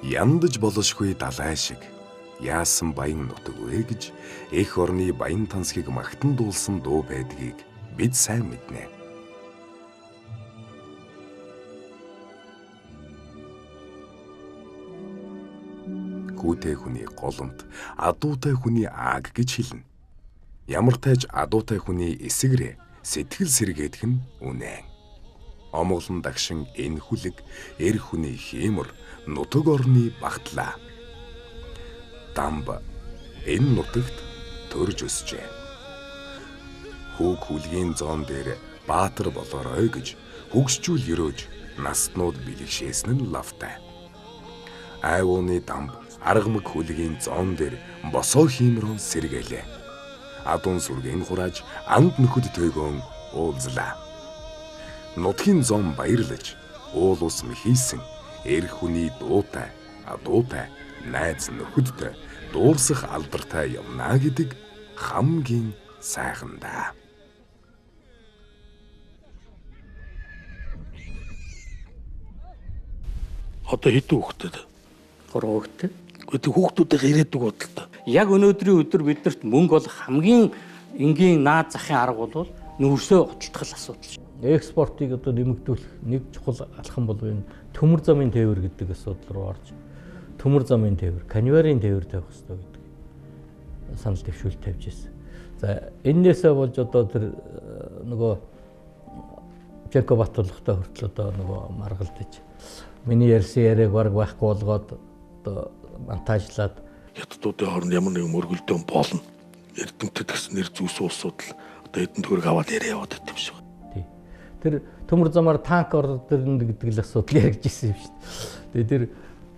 Яндаж болошгүй далай шиг яасан баян нутаг вэ гэж эх орны баян тансгийг магтан дуулсан дуу байдгийг бид сайн мэднэ. Гүтэй хүний голомт адуутай хүний ааг гэж хэлнэ. Ямар тааж адуутай хүний эсгэрээ сэтгэл сэргээх нь үнэн. Омголон дагшин энэ хүлэг эр хүний хиймэр нутаг орны багтлаа. Дамб энэ нутагт төрж өсжээ. Хүүг хүлгийн зоон дээр баатар болоорой гэж хөгсчүүл өрөөж настнууд бэлгшээсэн нь лавтай. Айвууны дамб аргамаг хүлгийн зоон дээр босоо хиймрон сэргэлээ. Адун сүргийн хурааж анд нөхөд төйгөн уулзлаа. Нутгийн зоон баярлаж уул ус мхийсэн эр хүний дуутай, адуутай, найз нөхөдтэй дуурсах алдартай явна гэдэг хамгийн сайхан даа. Одоо хэдэн хүүхдэд? 3 хүүхдэд. Гэхдээ хүүхдүүдээ ирээдүг бодлоо. Яг өнөөдрийн өдөр биднэрт мөнгө бол хамгийн энгийн наад захын арга бол нүүрсөө готлтгал асуудал. Экспортыг одоо нэмэгдүүлэх нэг чухал алхам бол энэ төмөр замын тээвэр гэдэг асуудал руу орж төмөр замын тээвэр, каньварын тээвэр тавих хэрэгтэй гэдэг санал дэвшүүлэлт тавьж ирсэн. За энээсээ болж одоо тэр нөгөө Жако Батлахтай хүртэл одоо нөгөө маргалдаж миний ярьсан яриаг бараг байхгүй болгоод одоо монтажлаад Хятадуудын хооронд ямар нэгэн мөргөлдөөн болно. Эрдэмтэд гэсэн нэр зүүс улсууд л одоо хэдэн төгрөг аваад яриа яваад байт юм шиг. Тий. Тэр төмөр замаар танк ордорно гэдэг л асуудал ярьж ирсэн юм шүү дээ. Тэгээ тэр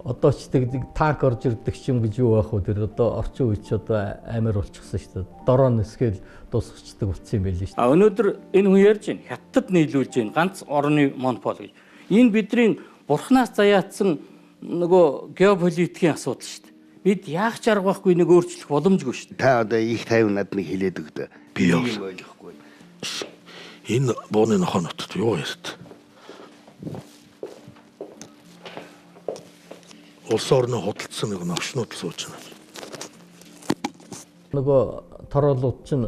одоо ч танк орж ирдэг ч юм гэж юу байх вэ? Тэр одоо орчин үед ч одоо амар болчихсон шүү дээ. Дороо нэсгээл дуусчихдаг болсон юм байл шүү дээ. Өнөөдөр энэ хүн ярьж байна. Хятад нийлүүлж байна. Ганц орны монопол гэж. Энэ бидний бурхнаас заяатсан нөгөө геополитикийн асуудал шүү дээ. Бид яах ч арга байхгүй нэг өөрчлөх боломжгүй шүү дээ. Та одоо их тайван надны хэлээд өгдөө. Би ойлгохгүй. Энэ бооны нохоо нутагт юу ярьд? Улс орны худалдсан нэг новшнууд л сууж байна. Нөгөө тороолууд чинь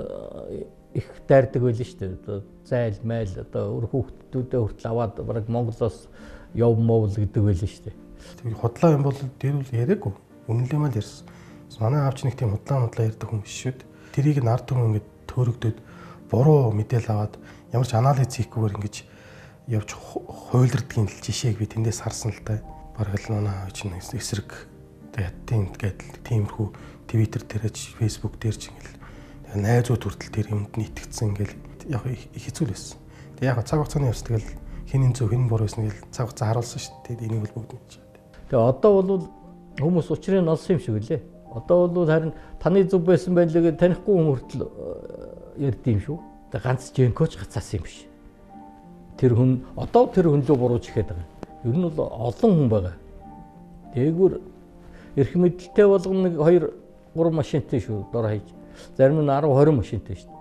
их дайрдаг байл шүү дээ. Одоо зайл, майл одоо өр хүүхдүүдээ хүртэл аваад бараг Монголоос яв мовл гэдэг байл шүү дээ. Тэгээ худлаа юм бол дээр үл яриаггүй. Үнэлэмэл ярьсан. Манай аавч нэг тийм худлаа ярьдаг хүн биш шүү дээ. Тэрийг нь ард түмэн ингэж төөрөгдөд буруу мэдээлэл аваад ямар ч анализ хийхгүйгээр ингэж явж хуйлдардгийн жишээг би тэндээс харсан л та. Бараг л манай аавч нь эсрэг тийм гэдэл тиймэрхүү Twitter дээрч Facebook дээрч ингээл найзууд хүртэл тэр юмд нь итгэцэн ингээл яг хэцүү л байсан. Тэг яг цаг хугацааны явц тэгэл хинэн зөв хинэн буруу байсан гэл цаг хугацаа харуулсан шүү дээ. Энийг бол бүгд мэдчихэв. Тэгээ одоо бол хүмүүс учрыг олсон юм шиг үлээ. Одоо бол харин таны зүв байсан байлиг танихгүй хүн хүртэл ярьд юм шүү. Тэгээ ганц Женкоч гацаасан юм биш. Тэр хүн одоо тэр хүн лөө бурууж ихэд байгаа. Ер нь бол олон хүн байгаа. Дээгүүр эрх мэдэлтэй болгоно нэг 2-3 машинтай шүү дор хаяж. Зарим нь 10-20 машинтай шүү.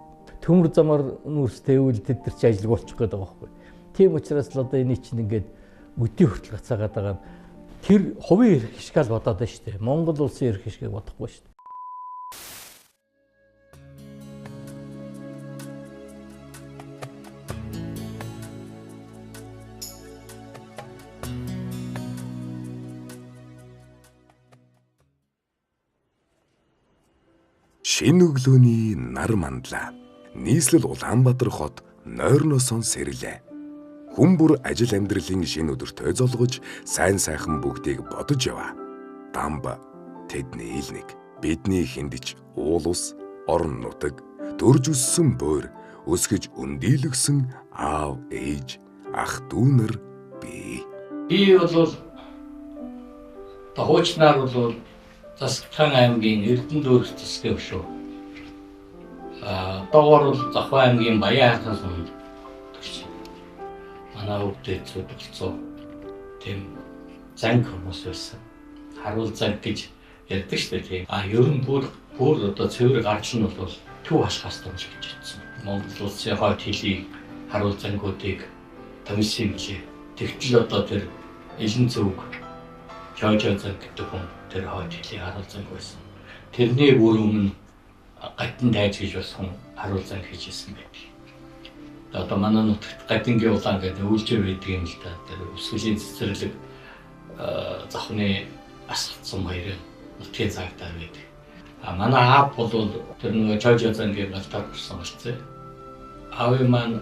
Төмөр замаар нүүрстэй үйл тэд нар ч ажил болчих гээд байгаа байхгүй. Тийм учраас л одоо энэ чинь ингээд өдий хүртэл гацаагаад байгаа. Тэр хувийн эрх хишгаал бодоод байна шүү дээ. Монгол улсын эрх хишгийг бодохгүй шүү дээ. Шинэ өглөөний нар мандлаа. Нийслэл Улаанбаатар хот нойрносон сэрлээ. Хүн бүр ажил амьдралын шинэ өдөртөө золгож сайн сайхан бүгдийг бодож яваа. Дамб, тэдний илник, бидний хиндэж уул ус, орон нутаг, төрж өссөн бөөр, өсгөж өндийлгсэн аав, ээж, ах дүүнэр бий. Би бол хуучнаар бол Засгийн аймгийн Эрдэнэдүрх засгийн өшөө. Доогоор бол Завхан аймгийн Баян хайрхан сумд төгсөв. Манай өвдөд болцоо тийм занг хүмүүс байсан. Харуул занг гэж ярьдаг шүү дээ. Ер нь бүр одоо цэвэр гарч нь бол төв хашгаас томж гэж хэлсэн. Монгол улсын хойд хэлийг харуул зангуудыг томьсон юм лээ. Тэгтэл одоо тэр элен цэвг Чойжозон гэдэг хүн тэр хойд хэлийг харуулсан байсан. Тэрний бүр өмнө гадин дайж гэж бас хүн харуулсан хийжсэн байдаг. Одоо манай нутагт гадингийн улаан гэдэг үйлчээр байдаг юм л да. Тэр өсгөлийн цэцэрлэг завхны асгацсан хоёрын нутгийн цагтаа байдаг. Манай аав бол тэр нэг Чойжозонгийн галтаар хүрсэн болцсон. Аавын маань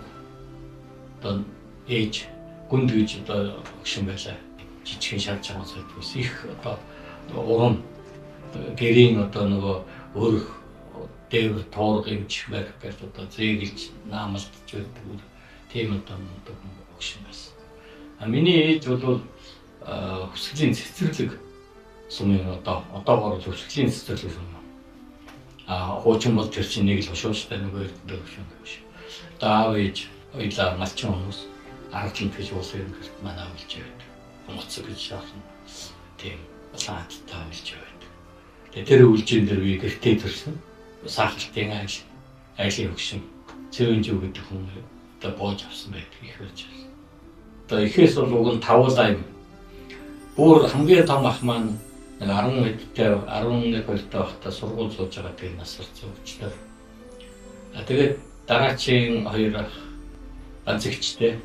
одоо ээж гүнд гэж одоо өгшин байлаа. Жижигхэн шарж байгаа зүйлс их одоо урам гэрийн одоо нөгөө өрх дээвэр тоорго юмч мэрх гэж одоо зээгэлж наамалдж байдаг. Тийм одоо өгшин байсан. Миний ээж бол хөсгөлийн цэцэрлэг сумын одоогоор хөсгөлийн цэцэрлэг сум. Хуучин бол тэр чинь нэг л шууштай нөгөө эрдэнэ өгшин биш. Одоо аав ээж ойлаа малчин хүмүүс аргалт гэж уулын гэрт манай үлж яваад. Моцог гэж шаасан. Тийм улаантай үлж яваад. Тэгээ тэр үлжин дээр би гэртээ төрсөн. Сахалтын айлын өгшин цэвэнжүү гэдэг хүн одоо боож авсан байдаг их байж байна. Одоо ихээс бол уг нь тавуулаа юм. Бүр хамгийн том ах маань 11 хоёртой байхдаа сургууль сууж байгаа тийм насварч өвчлөө. Тэгээд дараачийн хоёр ах анцэгчтэй.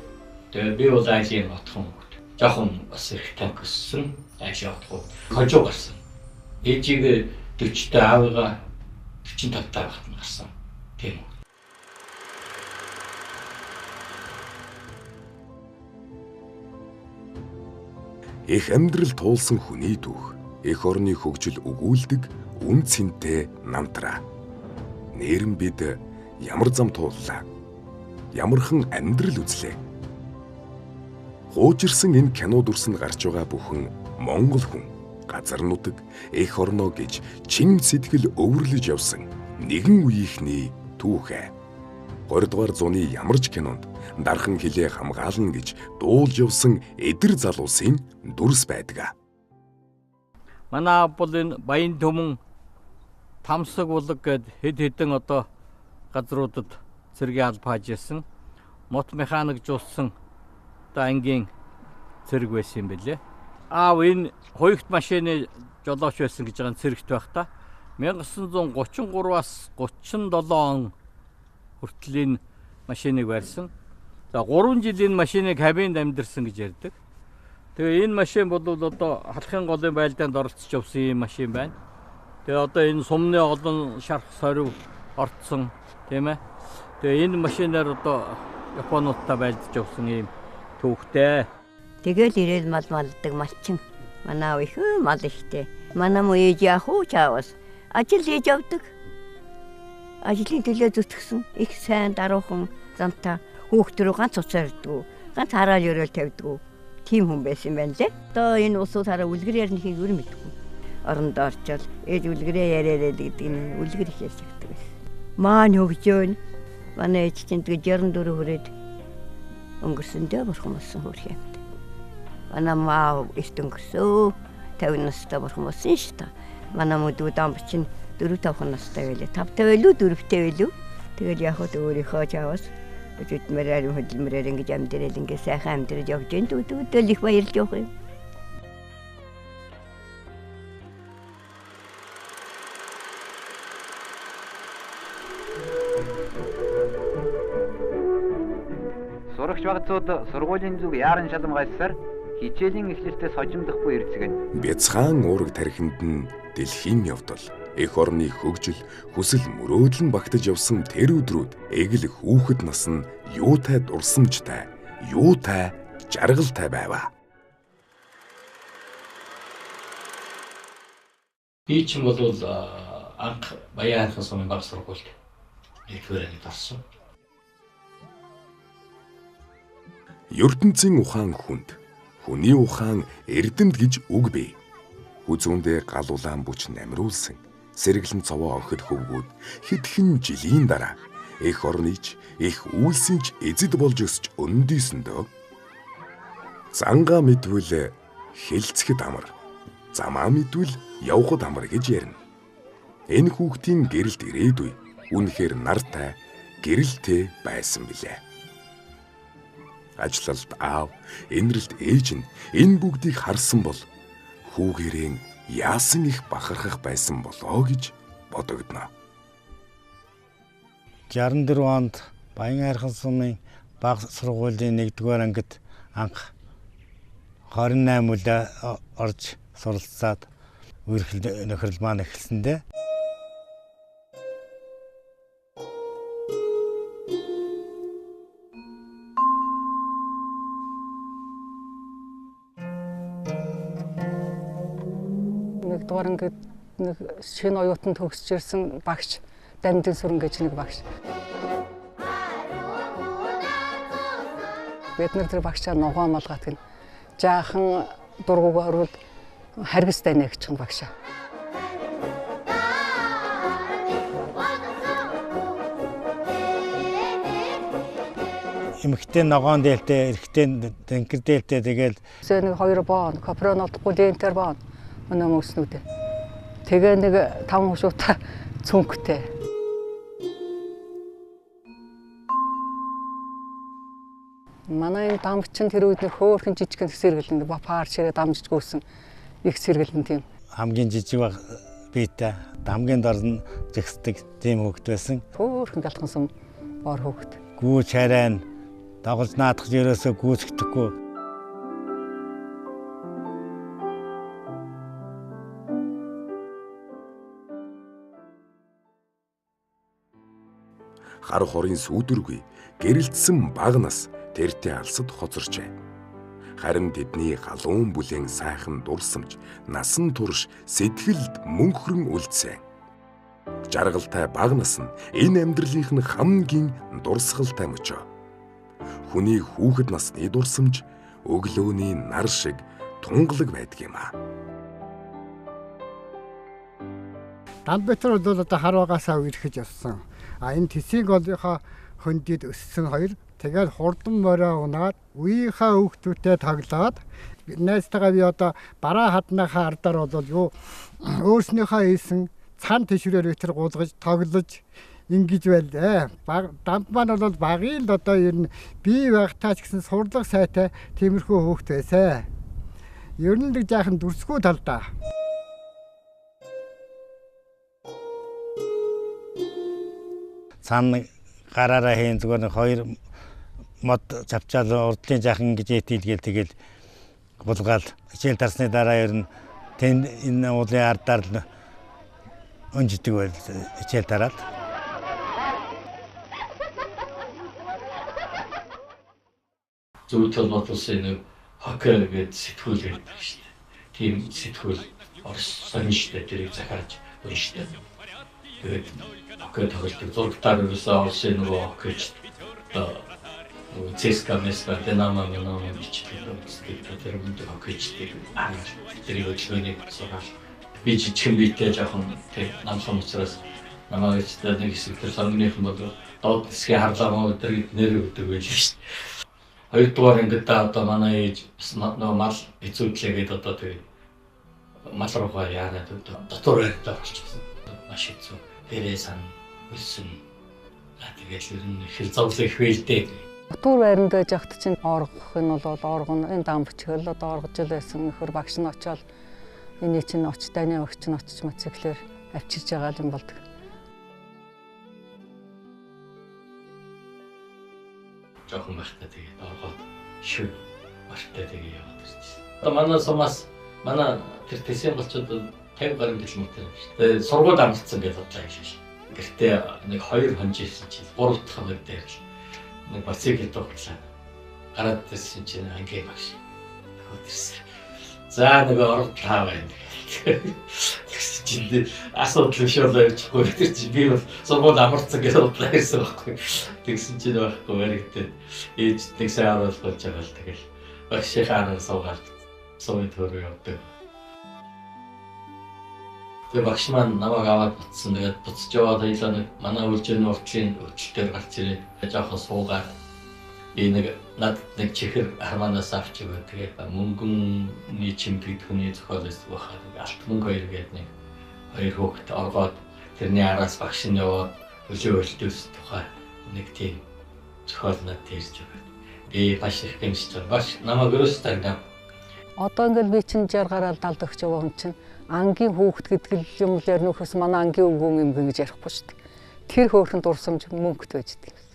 Тэгээд би бол айлын отхон хөвгт. Жохон бас их танк өссөн айлын отхон хожуу гарсан. Ээжийг 40-тай аавыгаа 45-тай байхад нь гарсан. Тийм үү. Их амьдрал туулсан хүний түүх, эх орны хөгжил өгүүлдэг үн цэнтэй намтраа. Нээрэн бид ямар зам тууллаа? Ямархан амьдрал үзлээ? Хуучирсан энэ кино дүрсэнд гарч байгаа бүхэн Монгол хүн, газар нутаг, эх орноо гэж чин сэтгэл өвөрлөж явсан нэгэн үеийнхний түүхээ. 20 дугаар зууны ямар ч кинонд дархан хилээ хамгаална гэж дуулж явсан эдэр залуусын дүрс байдаг. Манай бол энэ Баян Төмөн Тамсаг улаг гэд хэд хэдэн одоо газруудад цэргийн алба хааж ирсэн. Мот механик жуулсан одоо ангийн цэрэг байсан юм билээ. Аав энэ хоёрт машины жолооч байсан гэж байгаа цэрэгт байхдаа 1933-аас 37 он хүртэл энэ машиныг барьсан. За 3 жил энэ машиныг кабинд амьдэрсэн гэж ярьдаг. Тэгээ энэ машин бол одоо халахын голын байлдаанд оролцож явсан юм машин байна. Тэгээ одоо энэ сумны олон шарх сорив орцсон тийм ээ. Тэгээ энэ машинаар одоо Японоодтай байлдаж явсан юм түүхтэй. Тэгэл ирээл мал малдаг малчин. Манай их мал ихтэй. Манай муу ээж яах уу чаавас. Ажил хийж явдаг. Ажлын төлөө зүтгэсэн их сайн даруухан замта хүүхд рүү ганц уцаардаг. Ганц хараал өрөөл тавьдаг. Тийм хүн байсан байна лээ. Одоо энэ усууд хараа үлгэр ярихыг өөр мэдгүй. Орондоо орчвол ээж үлгэрээ яриараад гэдэг нь үлгэр их ярьж байгаа байсан. Маань хөгжөөн. Манай ээж чинь тэгээд 64 хүрээд өнгөрсөндөө бурхан болсон хөрх юм. Манай маа эрт өнгөрсөө 50 настай бурхан болсон шүү дээ. Манай мөдөө дамб чинь 4-5 настай байлаа. 5-тай байлуу 4-тэй байлуу. Тэгэл яг хөө өөрийнхөө чаваас өчигдмээр хөдөлмөрөөр ингэж амьдрал ингэ сайхан амьдрал явж гэн дүүдэл их баярлж явах юм. Сурагч багцууд сургуулийн зүг яаран шалмгайлсаар хичээлийн эхлэлтээс хожимдохгүй ирцгэн. Бяцхан уураг тархинд нь дэлхийн явдал, эх орны хөгжил, хүсэл мөрөөдөл нь багтаж явсан тэр өдрүүд эгэл хүүхэд нас нь юутай дурсамжтай, юутай жаргалтай байваа. Би ч бол анх Баян сумын баг сургуульд эхлээд орсон. ертөнцийн ухаан хүнд, хүний ухаан эрдэмт гэж үг бий. Хүзүүндээ гал улаан бүч намруулсан, сэргэлэн цовоо охид хөвгүүд хэдхэн жилийн дараа эх орныч, эх үйлсэнч эзэд болж өсч өндийсэндөө зангаа мэдвэл хэлцэхэд амар, замаа мэдвэл явхад амар гэж ярина. Энэ хүүхдийн гэрэлт ирээдүй үнэхээр нартай, гэрэлтэй байсан билээ. Ажлалт аав, энэрэлт ээж нь энэ бүгдийг харсан бол хүүгээрээ яасан их бахархах байсан болоо гэж бодогдно. 64 онд Баян хайрхан сумын баг сургуулийн 1-р ангид анх 28 үл орж суралцаад үерхэл нөхрөл маань эхэлсэндээ нэгдүгээр ангид нэг шинэ оюутан төгсөж ирсэн багш Дамжин сүрэн гэж нэг багш. Бид нар тэр багшаа ногоо малгат гэн жаахан дургуг орвол харгас тайна гэж чинь багшаа. Эмэгтэй ногоон дээлтэй, эрэгтэй дэнкэр дээлтэй тэгэл нэг 2 боон, копрон олдохгүй дентер боон өнөө мөснүүдээ. Тэгээ нэг 5 хушуутай цүнхтэй. Манай энэ дамжчин тэр үед нэг хөөхөн жижигхэн сэргэлэн бапаар ширээ дамжиж гүйсэн их сэргэлэн тийм. Хамгийн жижиг баг биетэй хамгийн дорн зэгсдэг тийм хөвгт байсан. Хөөхөн галхансан бор хөвгт. Гүү чарайн дагуулж наадах ерөөсөө гүйцэхдэггүй. Хар хорын сүүдэргүй гэрэлтсэн баг нас тэртээ алсад хоцорчээ. Харин тэдний галуун бүлээн сайхан дурсамж, насан турш сэтгэлд мөнхрөн үлдсэн. Жаргалтай баг нас нь энэ амьдралынх нь хамгийн дурсгалтай мөчөө. Хүний хүүхэд насны дурсамж өглөөний нар шиг тунгалаг байдаг юм аа. Дамбитар бол одоо харуугаасаа үерхэж явсан. Энэ тэсийг олынхоо хөндөд өссөн хоёр тэгээд хурдан мороо унаад үеийнхаа хүүхдүүтэй таглаад найзтайгаа би одоо бараа хаднахаа ардаар бол юу өөрснийхөө хийсэн цан тишрээр өтер гулгаж тоглож ингэж байлаа. Дамп маань бол багийн л одоо ер нь бие байхтаа ч гэсэн сурлага сайтай тиймэрхүү хүүхд байсан. Ер нь л жаахан дүрсгүй талдаа. Цан гараараа хийн зүгээр 2 мод чавчаал урдлын жаахан гэж итгэлгээл тэгэл булгаал хичээл дарсны дараа ер нь энэ уулын ардаар л өнжидэг байл хичээл дараад. Зөвхөн бодлосын нэг хоккей гэдэг сэтгүүл байдаг шүү дээ. Тийм сэтгүүл Орос сонирхтой тэрийг захиалж өгнө шүү дээ. Тэгээд хоккей тоглолтыг зургатаар юусэн Оросын нөгөө хоккейч ЦСКА Москва Динамо бичдэг тэр мөндөг хоккейчдийг тэрийг өчнөний сургаал би жижигхэн биетэй жоохон тэг намхан учраас намайг ч нэг хэсэг тэр сонгоных нь бол доод хэсгийн харлаа өдөр нэр өгдөг байл шүү дээ. 2-р ангид одоо манай ээж нөгөө мал эзүүдлээгээд одоо тэг мал руугаа яарад дотор байртаа болчихсон. Маш хэцүү. Тэрээ сан өссөн. Тэгээд ер нь хэл зовлон их байлдээ. Утур байранд байж ахт чинь оргох нь бол оргон энэ дамбчгэл одоо оргож л байсан нөхөр багш нь очиод энэ чинь очтойны багш нь очиж моциклээр авчирж байгаа юм болдог. Жохон байхдаа тэгээд оргоод шүү бартай тэгээд яваад ирсэн. Одоо манай сумаас манай тэр тэсийн болчод 50 гаруй километр шүү. Тэгээд сургууль амлцсан гэж бодлоо юм шиг. Гэртээ нэг 2 хонж ирсэн чинь 3 дахь хоног дээр нэг моцикл тоглоо. Гараад ирсэн чинь ангийн багш. Хөдөрсөн. За нэг орд таа байна. Тэгсэн чинь асуудал биш болоо явчихгүй. Тэр чинь би бол сургууль амарцсан гэж бодлоо ирсэн байхгүй. Тэгсэн чинь байхгүй баригдээ. Ээж нэг сайн оруулж байгаа л тэгэл багшийнхаа анаа суугаад сууны төрөө явдаг. Тэр багш маань намайг аваад буцсан. Тэгээд буцаж яваад хоёлаа нэг манай үйлчийн уртлын өчлөлтөөр гарч ирээд жоохон суугаад нэг над нэг чихэр арманаас авч өгөө. Тэгээд мөнгөний чимпиг хүний зохиолоос бахад алт мөнгө 2 гээд нэг 2 хүүхэд оргоод тэрний араас багш нь яваад өшөө өлтөс тухай нэг тийм зохиол надад ирж өгөө. Би маш их гэмшиж байгаа. Багш намайг өрөөстэй ингээ Одоо ингээд би чинь 60 гараад 70 өгч байгаа хүн чинь ангийн хүүхэд гэдэг юм дээр нөхөс манай ангийн өвгөн юм гэж ярихгүй шүү дээ. Тэр хөөрхөн дурсамж мөнгөд байждаг юм.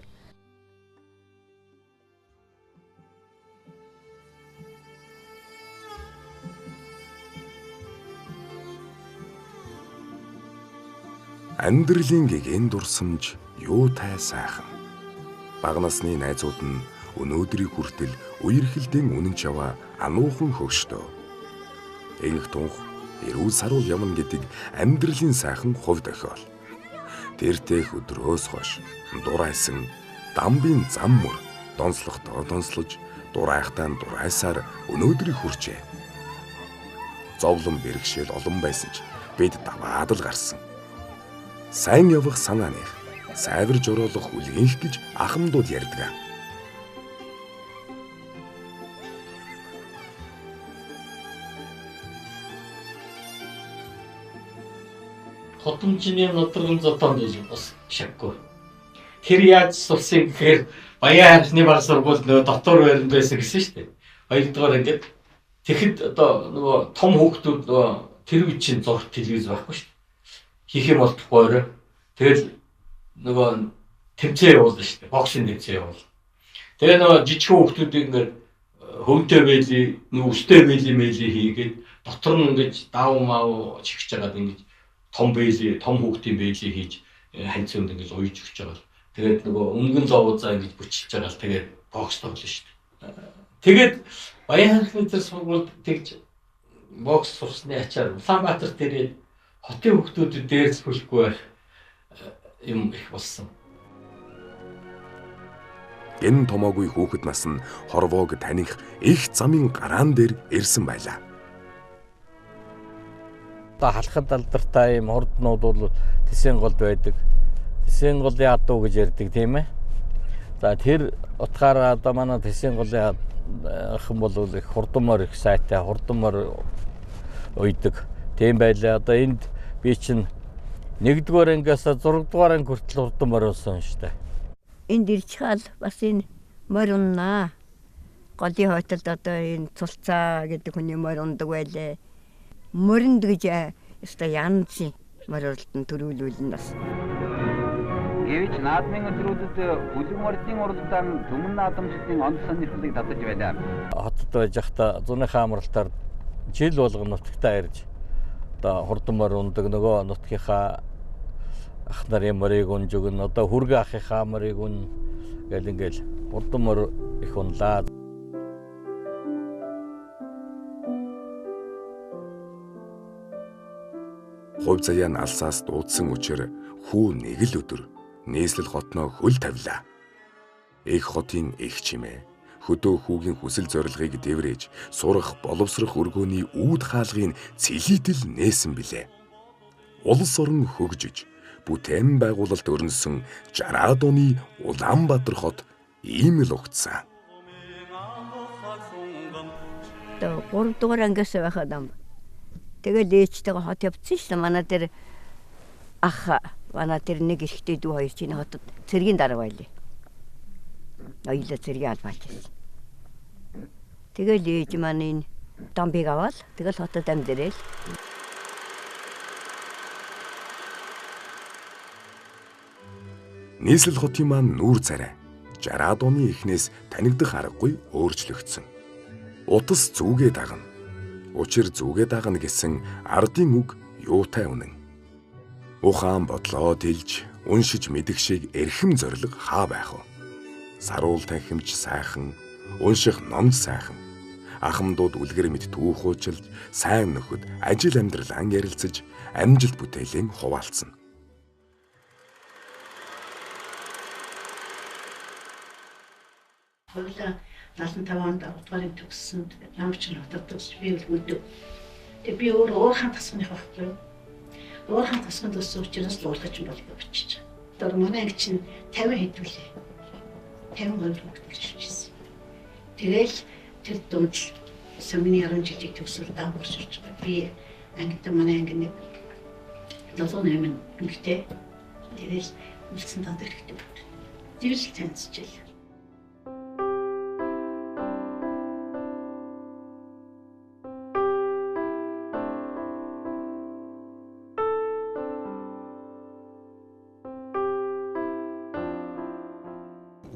Амьдралын гэгэн дурсамж юутай сайхан. Бага насны найзууд нь өнөөдрийг хүртэл үерхэлдэн үнэн чаваа ануухан хөгштөө. Энх тунх эрүүл саруу явна гэдэг амьдралын сайхан хувь тохиол. Тэртех өдрөөс хойш дурайсан дамбын зам мөр донслохдоо донслож дурайхтаа дурайсаар өнөөдрийг хүрчээ. Зовлон бэрхшээл олон байсан ч бид даваад л гарсан. Сайн явах санааных, сайварж ороолох үлгэнх гэж ахмадууд ярьдаг. Хотомчны нутагын зотоонд л бас шаггүй. Тэр яаж сурсан гэхээр Баян хайрцны баг сургууль нөгөө дотор байранд байсан гэсэн шүү дээ. Хоёрдугаар ингээд тэгэхэд одоо нөгөө том хүүхдүүд нөгөө тэр үе чинь зурх телевиз байхгүй шүү дээ. Хийх юм болтохгүй өөрөө. Тэгэл нөгөө тэмцээн явуулна шүү дээ. Боксинг тэмцээн явуул. Тэгээ нөгөө жижиг хүүхдүүдийг ингээд хөвөнтэй байли, нөгөө өстэй байли мэйли хийгээд дотор нь ингээд дав мав чихж байгаад ингээд том байли, том хүүхдийн байли хийж ханцанд ингээд уйж өгч байгаа. Тэгээд нөгөө өнгөн зовоозаа ингэж бүчилж байгаа л тэгээд бокс тоглоно шүү дээ. Тэгээд Баян хайрцны сургуульд тэгж бокс сурсны ачаар Улаанбаатар дээрээ хотын хүүхдүүдэд дээрсэхгүй байх юм их болсон. Энэ томоогүй хүүхэд нас нь хорвоог таних их замын гараан дээр ирсэн байлаа. Одоо халахад алдартай юм хурднууд бол Тэсийн голд байдаг. Тэсийн голын адуу гэж ярьдаг тийм ээ. За тэр утгаараа одоо манай Тэсийн голын хэн бол их хурдмор их сайтай хурдмор уйдаг. Тийм байлаа. Одоо энд би чинь 1-р ангиас 6-р анги хүртэл хурдмор болсон шүү дээ. Энд ирчихэл бас энэ морь уннаа. Голын хойтолд одоо энэ цулцаа гэдэг хүний морь ундаг байлээ. Моринд гэж өстой янзын морь уралдан төрүүлүүлнэ бас. Гэвч наадмын өдрүүдэд бүлэг мордын уралдаан төмөн наадамчлалын онц сонирхлыг татаж байлаа. Хотод байж захта зуныхаа амралтаар жил болгон нутагтаа ирж одоо хурдмор ундаг нөгөө нутгийнхаа ах нарын морийг унж өгнө. Одоо хүргэ ахынхаа морийг үн гэл ингээл хурдмор их унлаа. Хувь заяа нь алсаас дуудсан учраас хүү нэг л өдөр нийслэл хотноо хөл тавилаа. Эх хотын эх чимээ хөдөө хүүгийн хүсэл зорилгыг дэврээж сурах боловсрох өргөөний үүд хаалгын цэлийтэл нээсэн билээ. Улс орон хөгжиж бүтээн байгуулалт өрнөсөн 60-аад оны Улаанбаатар хот ийм л угтсан. Одоо 3-р ангиас байхад ам. Тэгэл ээжтэйгээ хот явцсан шүү дээ. Манай дээр ах манай дээр нэг ихтэй дүү хоёр чинь хотод цэргийн дарга байлээ. Оёлоо цэргийн албаач байсан. Тэгэл ээж маань энэ домбыг аваад тэгэл хотод амьдэрэл. Нийслэл хотын маань нүүр царай 60-аад оны эхнээс танигдах аргагүй өөрчлөгдсөн. Утас зүгээ дагна. Учир зүгээ дагна гэсэн ардын үг юутай үнэн. Ухаан бодлоо дэлж, уншиж мэдэх шиг эрхэм зориг хаа байх вэ? Саруул танхимч сайхан, унших номж сайхан. Ахмадууд үлгэр мэд түүх уучлж, сайн нөхөд ажил амьдралан ярилцаж, амжилт бүтээлийн хуваалцсан. Хоёулаа 75 онд удаагийн төгссөн ямар ч хотод би үлдв. Тэгээ би уурхаан тасганы байхгүй. Уурхаан тасганд өссөн учраас уулгач болго бичиж. Тэр манай анги чинь 50 хэдүүлээ. 50 хүүхэд ирчихсэн. Тэгэл тэр дунд сумны 10 жилийн төгсөл даамгаарч ирж байгаа. Би ангид манай анги нэг 78 нэгтэй. Тэгэл үлдсэн танд хэрэгтэй байна. Тэгж танилцчихлаа.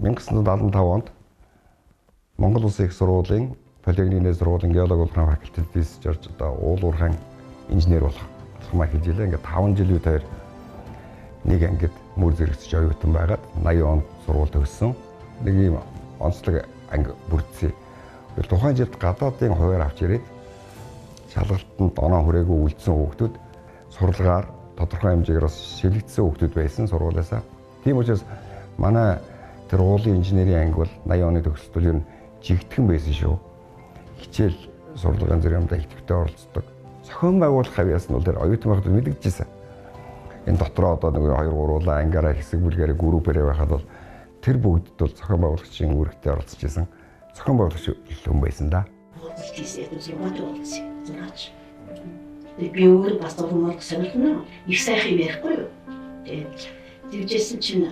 1975 онд Монгол Улсын их сургуулийн Полигнийн сургуулийн геологи ухааны факультетд визэж орж одоо уул уурхайн инженер болохмаа хийж илээ. Ингээд 5 жилийн тойр нэг ангид мөр зэрэгцэж оюутан байгаад 80 онд сургууль төгссөн. Нэг юм онцлог анги бүрдсэн. Тухайн жилд гадаадын хуваар авч ирээд шалгалтанд оноо хүрээгүй үлдсэн хүүхдүүд сурлагаар тодорхой хэмжээгээр бас шилэгдсэн хүүхдүүд байсан сургуулиасаа. Тийм учраас манай тэр уулын инженерийн анги бол 80 оны төгсөлтөөр ер нь жигдхэн байсан шүү. Хичээл сурлагын зэрэгмдээ идэвхтэй оролцдог. Зохион байгуулах хавьяас нь бол тэр оюутан байхад мэдэгдэжсэн. Энэ дотроо одоо нэг 2 3 уулаа ангаараа хэсэг бүлгээрээ группээрээ байхад бол тэр бүгдд бол зохион байгуулагчийн үүрэгтэй оролцож исэн. Зохион байгуулагч хүн байсан да. Би өөрөө бас урмаар сонирхно. Их сайхан ярихгүй юу? Тэгжсэн чинь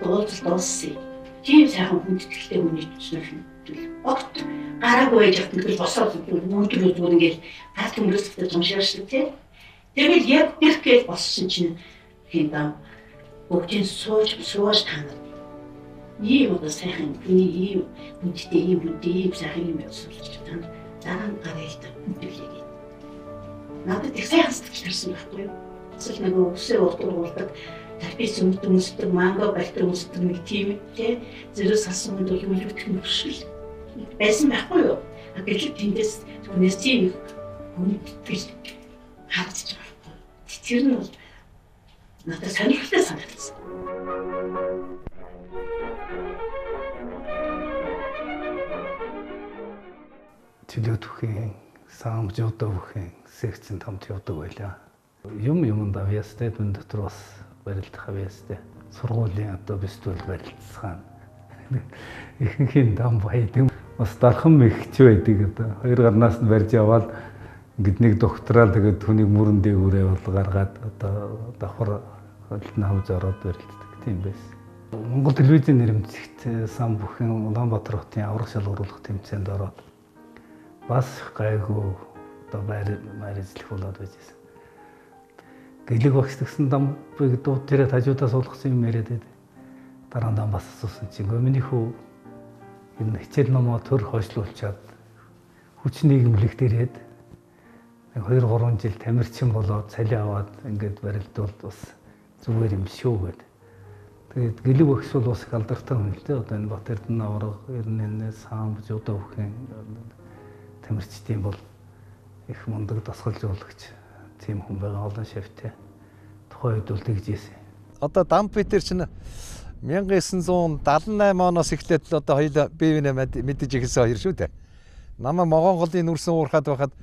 уулзалт дууссан. Тийм сайхан хүндэтгэлтэй хүний чинь огт гараагүй байж хатдаг босоод мөндрөө зүгээр ингээд гал төмрөсөлтөд уншаашдаг тийм. Тэгэл яг тэрхэл боссон чинь хиндан бүгдийн сууж танаа. Ийм одоо сайхан ийм хүндтэй ийм сайхан юм явуулж тань дараа нь гараалтаа хүндэглээ. Надад их сайхан сэтгэл төрсөн байхгүй юу? Эсвэл нэг өсөө урдуулдаг тарпис өмсдөг манго балтар өмсдөг нэг тийм тий зэрэг салсан хүн бол юу гэх юм байсан байхгүй юу? Гэтэл тэндээс түүнээс тийм хүндэтгэл хардж байгаа. Тэр нь бол надад сонирхолтой санагдсан. Чөлөөт бүхэн, саамж удаа бүхэн секцэн томт явдаг байлаа. Юмд авьяастай дүн дотор бас барилдах авьяастай. Сургуулийн одоо бистүүл барилдсан. Ихэнхийн дам байдаг. Бас дархан мэгч байдаг одоо. Хоёр гарнаас нь барьж яваад ингээд нэг докторал тэгээд түүнийг мөрөн дээгүүрээ бол гаргаад одоо давхар хөлтөнд хамж ороод барилддаг тийм байсан. Монгол телевизийн нэрэмжлэгт сам бүхэн Улаанбаатар хотын аврах шалгаруулах тэмцээнд ороод бас гайгүй одоо байр эзлэх болоод байжсэн. Гэлэг багсдагсан дамбыг дууд тэрэ хажуудаа суулгасан юм яриад байд. Дараа нь дам бас асуусан чинь миний хүү энэ хичээл номоо төр хойшлуулчаад хүч нийгэмлэгт ирээд 2-3 жил тамирчин болоод цалин аваад ингээд барилдвал бас зүгээр юм шүү гэд. Тэгээд гэлэг багс бол бас их алдартай хүн л дээ. Одоо энэ Бат Эрдэнэ авраг, Эрдэнэ саамж удаа бүхэн тамирчдын бол их мундаг дасгалжуулагч тийм хүн байгаа олон шавьтай. Тухайн үед бол тэгж ийсэн. Одоо Дампитер чинь 1978 оноос эхлээд л одоо хоёул бивнэ мэдэж ихсэн хоёр шүү дээ. Намаа Могонголын нүрсэн уурхаад байхад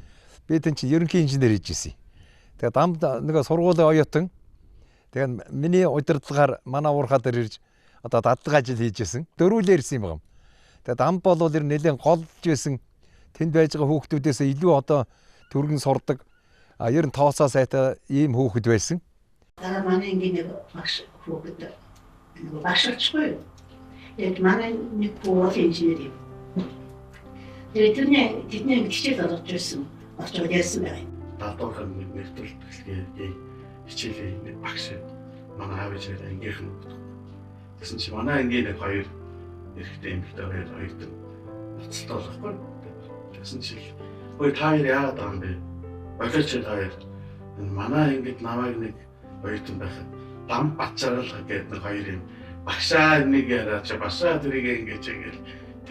би тэн чинь ерөнхий инженер хийжсэн. Тэгээд дамд нөгөө сургуулийн оюутан. Тэгээд миний удирдлагаар манай уурхаад ирж одоо дадлага ажил хийжсэн. Дөрвөлээр ирсэн юм байна. Тэгээд дамд бол ер нь нэлээд голж байсан. Тэнд байж байгаа хүүхдүүдээс илүү одоо төргөн сурдаг. Ер нь тоосоо сайтай ийм хүүхэд байсан. Дараа манай нэг багш хүүхэд нэг багшчгүй. Яг манай нэг пуул инженер юм. Тэгээд тэдний хичээл орж ирсэн. Очоод ярьсан байх. Далдуухан нэртэл хэлгээ хичээлээ нэг багш манай аав ээж ангийнх нь. Тэсэн чи манай ангийн нэг хоёр эрэгтэй эмэгтэй хоёр ноцтой болохгүй. Тэсэн чи ой та яагаад байгаа юм бэ? Багш хоёр манай ангид намайг нэг оюутан байхад дам бачаарал гэдэг нэг хоёр юм багшаа нэг яриач башаа тэрийг ингэж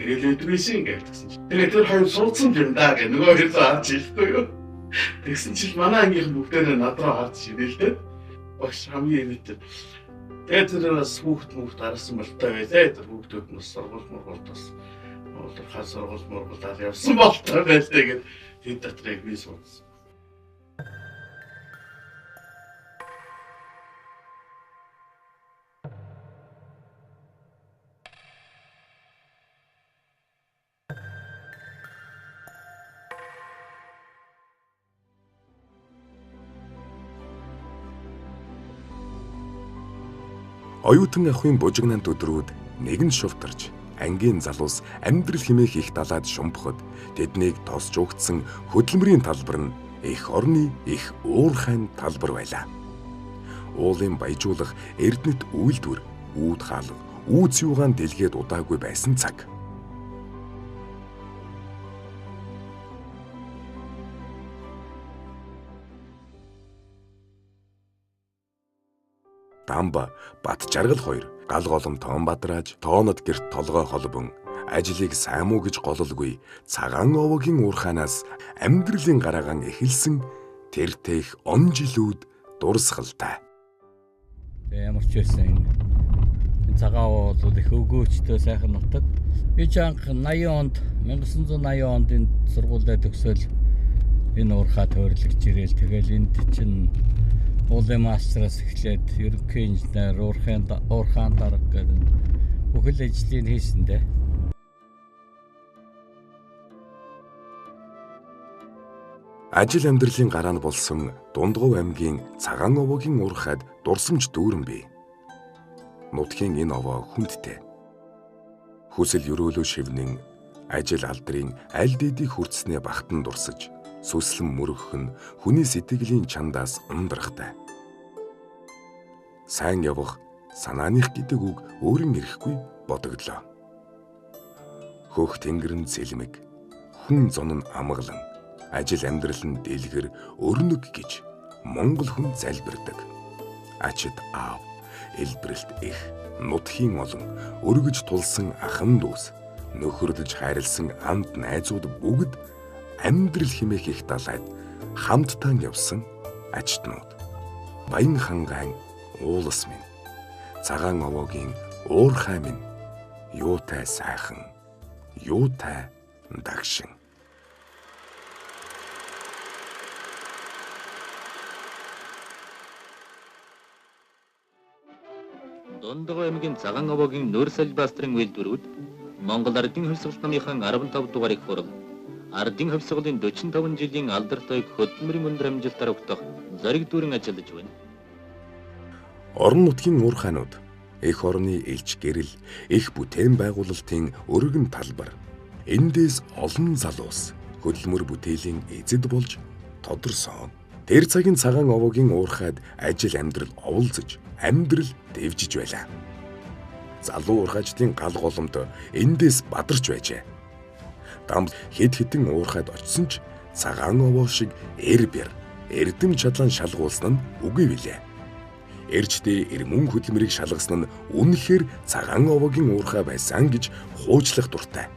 тэгэл өдрөөсөн гэсэн чинь. Тэгээд тэр хоёр суудсан юм даа гэх нөгөө хоёр заач хэлдэг юу. Тэгсэн чинь манай ангийнх бүгдээрээ над руу харж шидэлтэй. Багш хамгийн нийт. Тэгээд тэрээс хүүхд гарсан болтой байлаа. Тэр хүүхдүүд нь сургууль мургуултаас хаа сургууль мургуулаад явсан болтой байлаа гэд тэд дотрыг би суудсан. Оюутан ахын бужигнаант өдрүүд нэгэн шувтарч ангийн залуус амьдрал хэмээх их далаад шумбахад тэднийг тосч угтсан хөдөлмөрийн талбар нь их орны их уурхайн талбар байлаа. Уулын баяжуулах эрдэнэт үйлдвэр, үүд хаалга, үүц юугаан дэлгээд удаагүй байсан цаг. Дамба, Бат Жаргал хоёр гал голом Тоонбадраж тоонод гэрт толгой холбон ажлыг сайн муу гэж гололгүй цагаан овогийн уурхаанаас амьдралын гараагаан эхэлсэн тэр тех он жилүүд дурсгалтай. Ямар ч байсан энэ цагаан овоо бол их өгөөчтэй сайхан нутаг. Би ч анх 80 онд 1980 онд энэ сургуультай төгсөөл энэ уурхаа тойрлогч ирээл тэгэл энд чинь уулын мастраас эхлээд ерөнхий инженер, уурхаан дарга гэдэг бүхэл ажлыг хийсэн дээ. Ажил амьдралын гараанд болсон Дундгов аймгийн Цагаан овоогийн уурхайд дурсамж дүүрэн бий. Нутгийн энэ овоо хүндтэй. Хүсэл өрөөлөө шивнэн ажил алдрын аль дэдийг хүртснээ багтан дурсаж, сүслэн мөрөх нь хүний сэтгэлийн чандаас ундрахтай. Сайн явах санааных гэдэг үг өөрийн ирэхгүй бодогдлоо. Хөх тэнгэрэн цэлмэг, хүн зон нь амгалан, ажил амьдрал нь дэлгэр өрнөг гэж Монгол хүн залбирдаг. Ачид аав, элбэрэлт их, нутгийн олон, өргөж тулсан ахан дүүс, нөхөрлөж хайрлсан анд найзууд бүгд амьдрал хэмээх их далайд хамтдаа явсан ажилтнууд. Баян хангайн уулас минь, цагаан овоогийн уурхай минь, юутай сайхан, юутай дагшин. Дундгов аймгийн Цагаан овоогийн Нөр Салбастрын үйлдвэрүүд Монгол Ардын хувьсгал намынхан 15 дугаар их хурал, Ардын хувьсгалын 45 жилийн алдар тоог хөдөлмөрийн өндөр амжилтаар өгдөх зориг дүүрэн ажиллаж байна. Орон нутгийн уурхаанууд, эх орны элч гэрэл, их бүтээн байгуулалтын өргөн талбар, эндээс олон залуус хөдөлмөр бүтээлийн эзэд болж тодорсон. Тэр цагийн Цагаан овоогийн уурхайд ажил амьдрал оволцож, амьдрал дэвжиж байлаа. Залуу уурхайчдын гал голомд эндээс бадарч байжээ. Дамд хэд хэдэн уурхайд очсон ч Цагаан овоо шиг эрдэм чадлан шалгуулсан нь үгүй билээ. Эрчдээ мөн хөдөлмөрийг шалгасан нь үнэхээр Цагаан овоогийн уурхай байсан гэж хуучлах дуртай.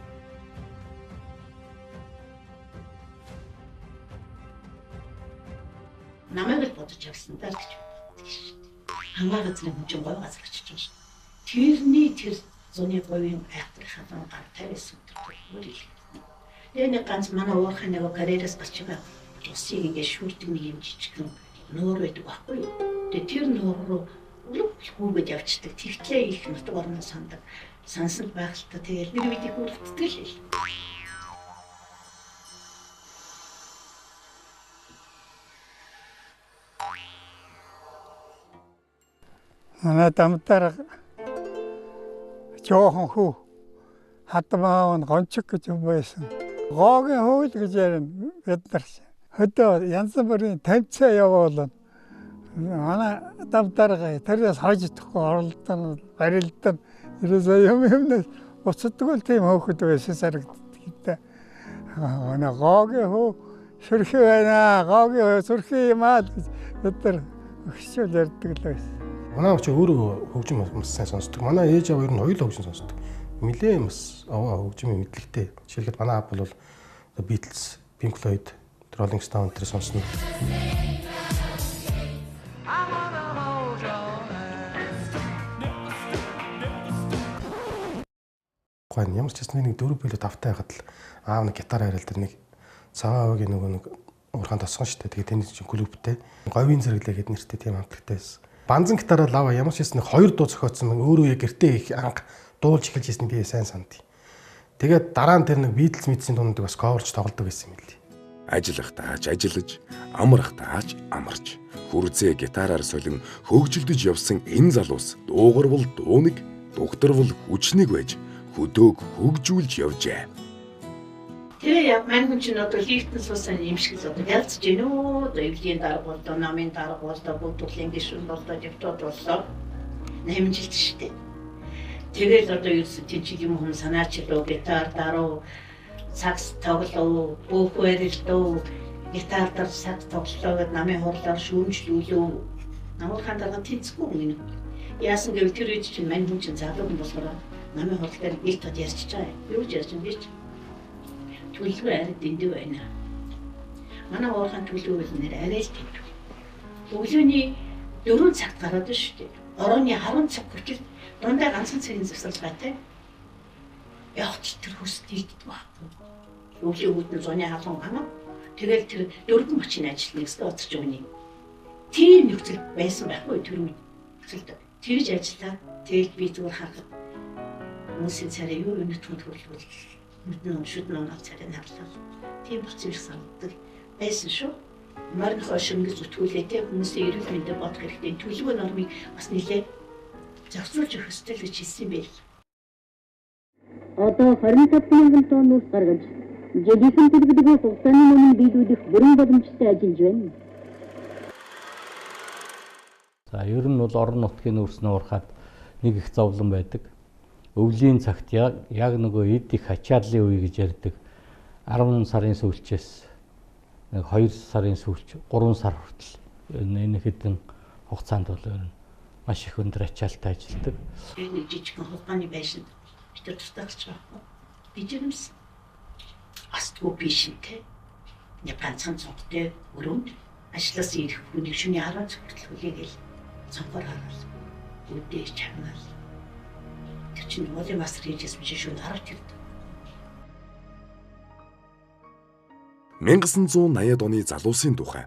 Намайг л бодож явсан даа гэж боддог шээ. Хамаагүй зэрэг хүн гой газар очиж байна шээ. Тэрний тэр зуны говийн айхтар хатан гар тавьсан төрөл. Энэ ганц манай уурхай нэг карьераас гарч байгаа. Усыг ингэ шүрдэг нэг юм жижигхэн нуур байдаг байхгүй юу? Тэгээ тэр нуур руу хүүгээд явчихдаг. Тэгтлээ их нутаг орноос сандаг. Сансан байгальтай тэгээд нэг видео хүртдэг л. Манай дамтар жоохон хүү хатмаа гончиг гэж юм байсан. Гоогийн хөл гэж ярина бид нар. Хөдөө янз бүрийн тавьцаа явуулна. Манай дамтарга тэрээс хожихгүй оролдсон барилдан ерөөсөө юмнаас уцдаггүй тийм хөөхд байсан сарагддаг. Манай гоогийн хөө сөрхий байна. Гоогийн сөрхий юм аа гэж бид нар өгчөөл ярьдаг л байсан. Манай өвч өөрөө хөгжим бас сайн сонсдог. Манай ээж аваа ер нь хоёул хөгжим сонсдог. Нилээ бас аваа хөгжимийн мэдлэгтэй. Жишээлбэл манай аав бол Beatles, Pink Floyd, Rolling Stone тэр сонсно. Гуйн ямар ч гэсэн нэг 4 билүү тавтай байхад л аав нэг гитар хариал тэр нэг цагаан овоогийн нөгөө нэг уурхаан тосгон штэ. Тэгээ тэний чинь клубтэй говийн зэрэглээ гэд нэртэй тийм хамтлагтай байсан. Банзан гитараа лава ямар ч гэсэн 2 дуу зохиоцсон өөрөө яг гэртээ их анх дуулж эхэлж ирсэн би сайн санд. Тэгээд дараа нь тэр нэг Beatles мэдсийн дундад бас coverч тоглодог байсан юм лээ. Ажиллах тааж ажиллаж, амрах тааж амарч, хүрзээ гитараар солин хөгжилдөж явсан энэ залуус дуугарвал дууныг, дугтарвал хүчнийг байж хөдөөг хөгжүүлж явжээ. Тэгээ яг мань хүн чинь одоо лифтэн суусан юм шиг л одоо ялцж гэнэ үү? Одоо эвлийн дарга болдоо, намын дарга болдоо, бүгд төрлийн гишүүн болдоо, депутат боллоо. 8 жил шүү дээ. тэгэл одоо ерөөсөө тийч юм хүн санаачлуу, гитар даруу, сакс тоглоо, бүх барилдуу, гитар дар сакс тоглоо гэд намын хурлаар шүүмжлүүлөө. Намуудхан дараа тэнцгүй юм. Яасан гэвэл тэр үед чинь мань хүн чинь залуу хүн болохоор намын хурлаар ил тод ярьж байгаа. Юу ч ярьж юм биш. Төлөвлөгөө арай дэндүү байна. Манай уурхайн төлөвлөгөө нэр арай л дэндүү. Өглөөний 4 цагт гараад шүү дээ. Орооны 10 цаг хүртэл дандаа ганцхан цагийн засалгаатай. Явч тэр хүсэлт ийгддэг байхгүй. Өглөө өдөрт зуны халуун гана. Тэгэл тэр 4 машин ажил нэгсгээ оцорч өгнө. Тийм нөхцөл байсан байхгүй тэр үед. Тэгж ажиллаа. Тэгэл би зүгээр харахад хүмүүсийн царай юу юм төлөвлөл мэднэ шүдэн оноо царай наглаа. Тийм процесс санагддаг байсан шүү. Марин хошингыз зүтгүүлээтэй хүмүүсийн эрүүл мэндэд бодох хэрэгтэй. Төлөвлөгөө нормыг бас нэлээд зохицуулж өгөх хэрэгтэй гэж хэлсэн байл. Одоо 25,000 тонн ус гаргаж жижигхэн төлөвлөгөө хугацааны өмнө биелүүлэх бүрэн боломжтой ажиллаж байна. За ер нь бол орон нутгийн нүүрснээ уурхаад нэг их зовлон байдаг. Өвлийн цагт яг нөгөө эд их ачааллын үе гэж ярьдаг. 10 сарын сүүлчээс 2 сарын сүүлч 3 сар хүртэл энэ хэдэн хугацаанд бол маш их өндөр ачаалттай ажилладаг. Энэ жижигхэн хугацааны байшинд бид тусдагч байгаа. Би жимс астгүй бишинтэй. Нэг ганцхан цогтой өрөөнд ажилласан ирэх хүнийг шөнийн 10 цаг хүртэл хүлээгээл цонхоор хараад үдээ чангаал. Тэр чинь моли мастер хийжсэн биш шөнө 10 тэрд. 1980-ад оны залуусын тухай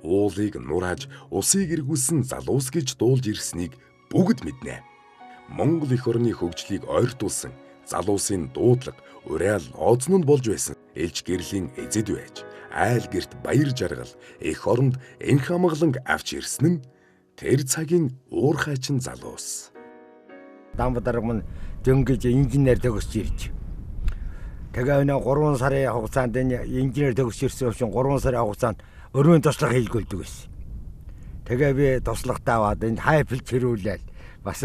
уулыг нурааж усыг эргүүлсэн залуус гэж дуулж ирснийг бүгд мэднэ. Монгол эх орны хөгжлийг ойртуулсан залуусын дуудлага уриал ооцнод болж байсан. Элч гэрлийн эзэд байж айл герт баяр жаргал эх оронд энх амгаланг авч ирсэн нь тэр цагийн уурхайчин залуус. Дамбадарга мань дөнгөж инженер төгсөж ирж. Тэгээ өнөө 3 сарын хугацаанд энэ инженер төгсөж ирсэн учраас 3 сарын хугацаанд өрөөний туслах хийлгүүлдэг байсан. Тэгээ би туслагтаа аваад энэ хайплж хэрүүлээл бас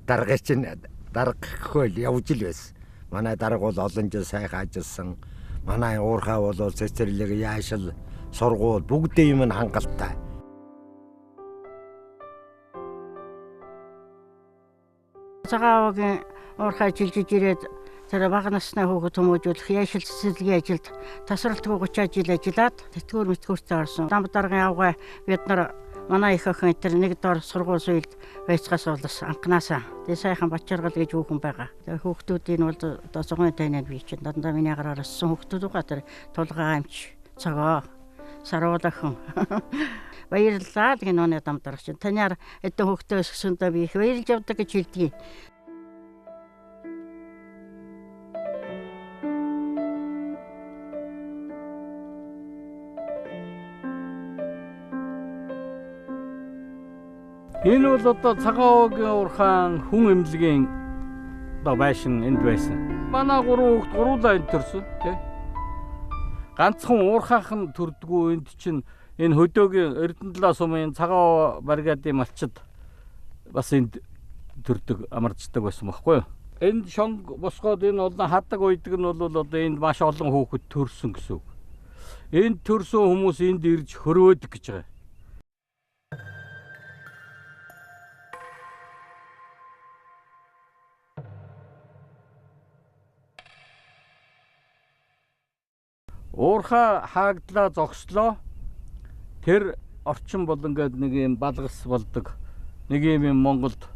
даргыг чинь даргахгүй явж л байсан. Манай дарга бол олон жил сайхан ажилласан. Манай уурхай бол цэцэрлэг яашил сургууль бүгдээ юм нь хангалттай. Цагаагийн уурхай жилжиж ирээд тэр бага насны хүүхэд хүмүүжүүлэх яашил цэцэрлэгийн ажилд тасралтгүй 30 жил ажиллаад тэтгэвэр мэтгүүртээ орсон. Дамбадаргын авгай бид нар манай их охин тэр нэг дор сургууль суйлд байцгаас болос анханасаа тэг сайхан Бачаргал гэж хүүхэн байгаа. Тэр хүүхдүүдийн бол одоо зугын тайнад би чинь дандаа миний гараар өссөн хүүхдүүд байгаа тэр тулгаа амч цагаа саруулахан баярлалаа гэх нөөний дамдарч чинь таниар эдэн хүүхдээ өсгсөндөө би их баярлж явдаг гэж хэлдэг. Энэ бол одоо цагаагийн уурхайн хүн эмнэлгийн одоо байшин энд байсан. Манай 3 хүүхэд гуруулаа энд төрсөн тий. Ганцхан уурхайхан төрдгөө энд чинь энэ хөдөөгийн Эрдэнэтлаа сумын цагаа бригадын малчид бас энд төрдөг амарчдаг байсан байхгүй юу? Энд шонг босгоод энэ олон хадаг уйдаг нь бол одоо энд маш олон хүүхэд төрсөн гэсэн үг. Энд төрсөн хүмүүс энд ирж хөрөөдөг гэж байгаа. Уурхай хаагдлаа зогслоо. Тэр орчин болон гээд нэг юм балгас болдог. Нэг юм Монголд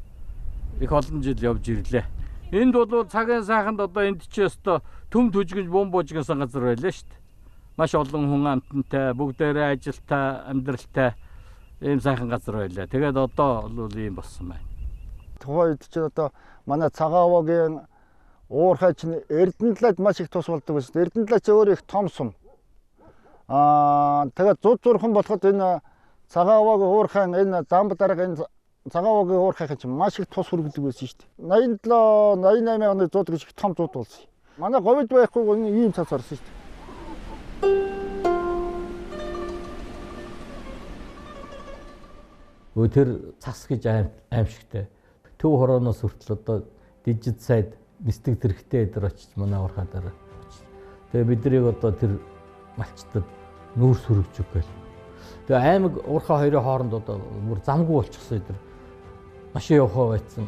их олон жил явж ирлээ. Энд бол цагийн сайханд одоо энд ч өстой төм төжгөж бомбож гэсэн газар байлаа шүү дээ. Маш олон хүн амтантай, бүгдээрээ ажилтай, амьдралтай ийм сайхан газар байлаа. Тэгээд одоо бол ийм болсон байна. Тухайд ч одоо манай цагаавгийн уурхай чинь Эрдэнэтлээд маш их тус болдог байсан. Эрдэнэтлээ ч өөр их том сум. Тэгээд зуд зурхан болоход энэ цагаавгийн уурхай энэ Дамбадарга энэ цагаавгийн уурхай чинь маш их тус хүргэлдэг байсан шүү дээ. 87 88 оны зууд гэж их том зууд болсон. Манай говьд байхгүй энэ ийм цац орсон шүү дээ. Тэр цас гэж аимшигтай. Төв хорооноос хүртэл одоо дижит сайд нисдэг зэрэгтэй дээр очиж манай уурхаа дээр. Тэгээ биднийг одоо тэр малчтад нүүр сүргэж өгөөл. Тэгээ аймаг уурхаа хоёрын хооронд одоо бүр замгүй болчихсон эдэр машин явахаа байцсан.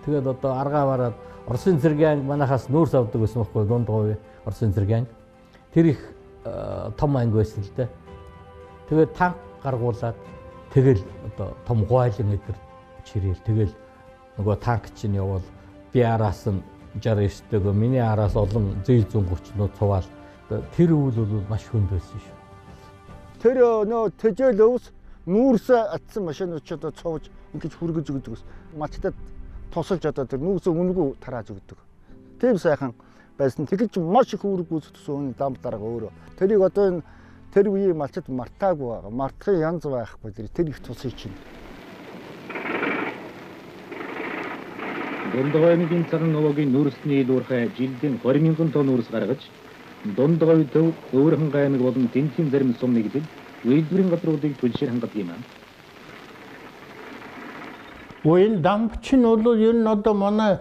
Тэгээд одоо аргаа бараад Оросын цэргийн анги манахаас нүүрс авдаг байсан байхгүй дунд говь Оросын цэргийн анги. Тэр их том анги байсан л дээ. Тэгээд танк гаргуулад тэгэл одоо том гуайлан эдэр чирээл тэгэл нөгөө танк чинь явал би араас нь 69-тэйгөө миний араас олон зээл 130-нууд цуваал тэр үйл бол маш хүнд байсан шүү. Тэр нөө тэжээл өвс нүүрсээ атсан машинуудад цовж ингэж хүргэж өгдөг ус. Малчтад тусалж одоо тэр нүүрсээ үнэгүй тарааж өгдөг. Тийм сайхан байсан. Тэгэж маш их үүрэг гүйцэтгсэн дам дарга өөрөө. Тэрийг одоо тэр үеийн малчд мартаагүй байгаа. Мартахын янз байхгүй тэр их тусыг чинь. Дундгоймгийн цагаан овоогийн нүүрсний илуурхай жилдээ 20,000 тонн нүүрс гаргаж Дундгой төв өөрхөн гаймаг болон тэнцэн зарим сум нэгдэл үйлдвэрийн газруудыг түлшээр хангадаг юм аа. Энэ дампч нь бол ер нь одоо манай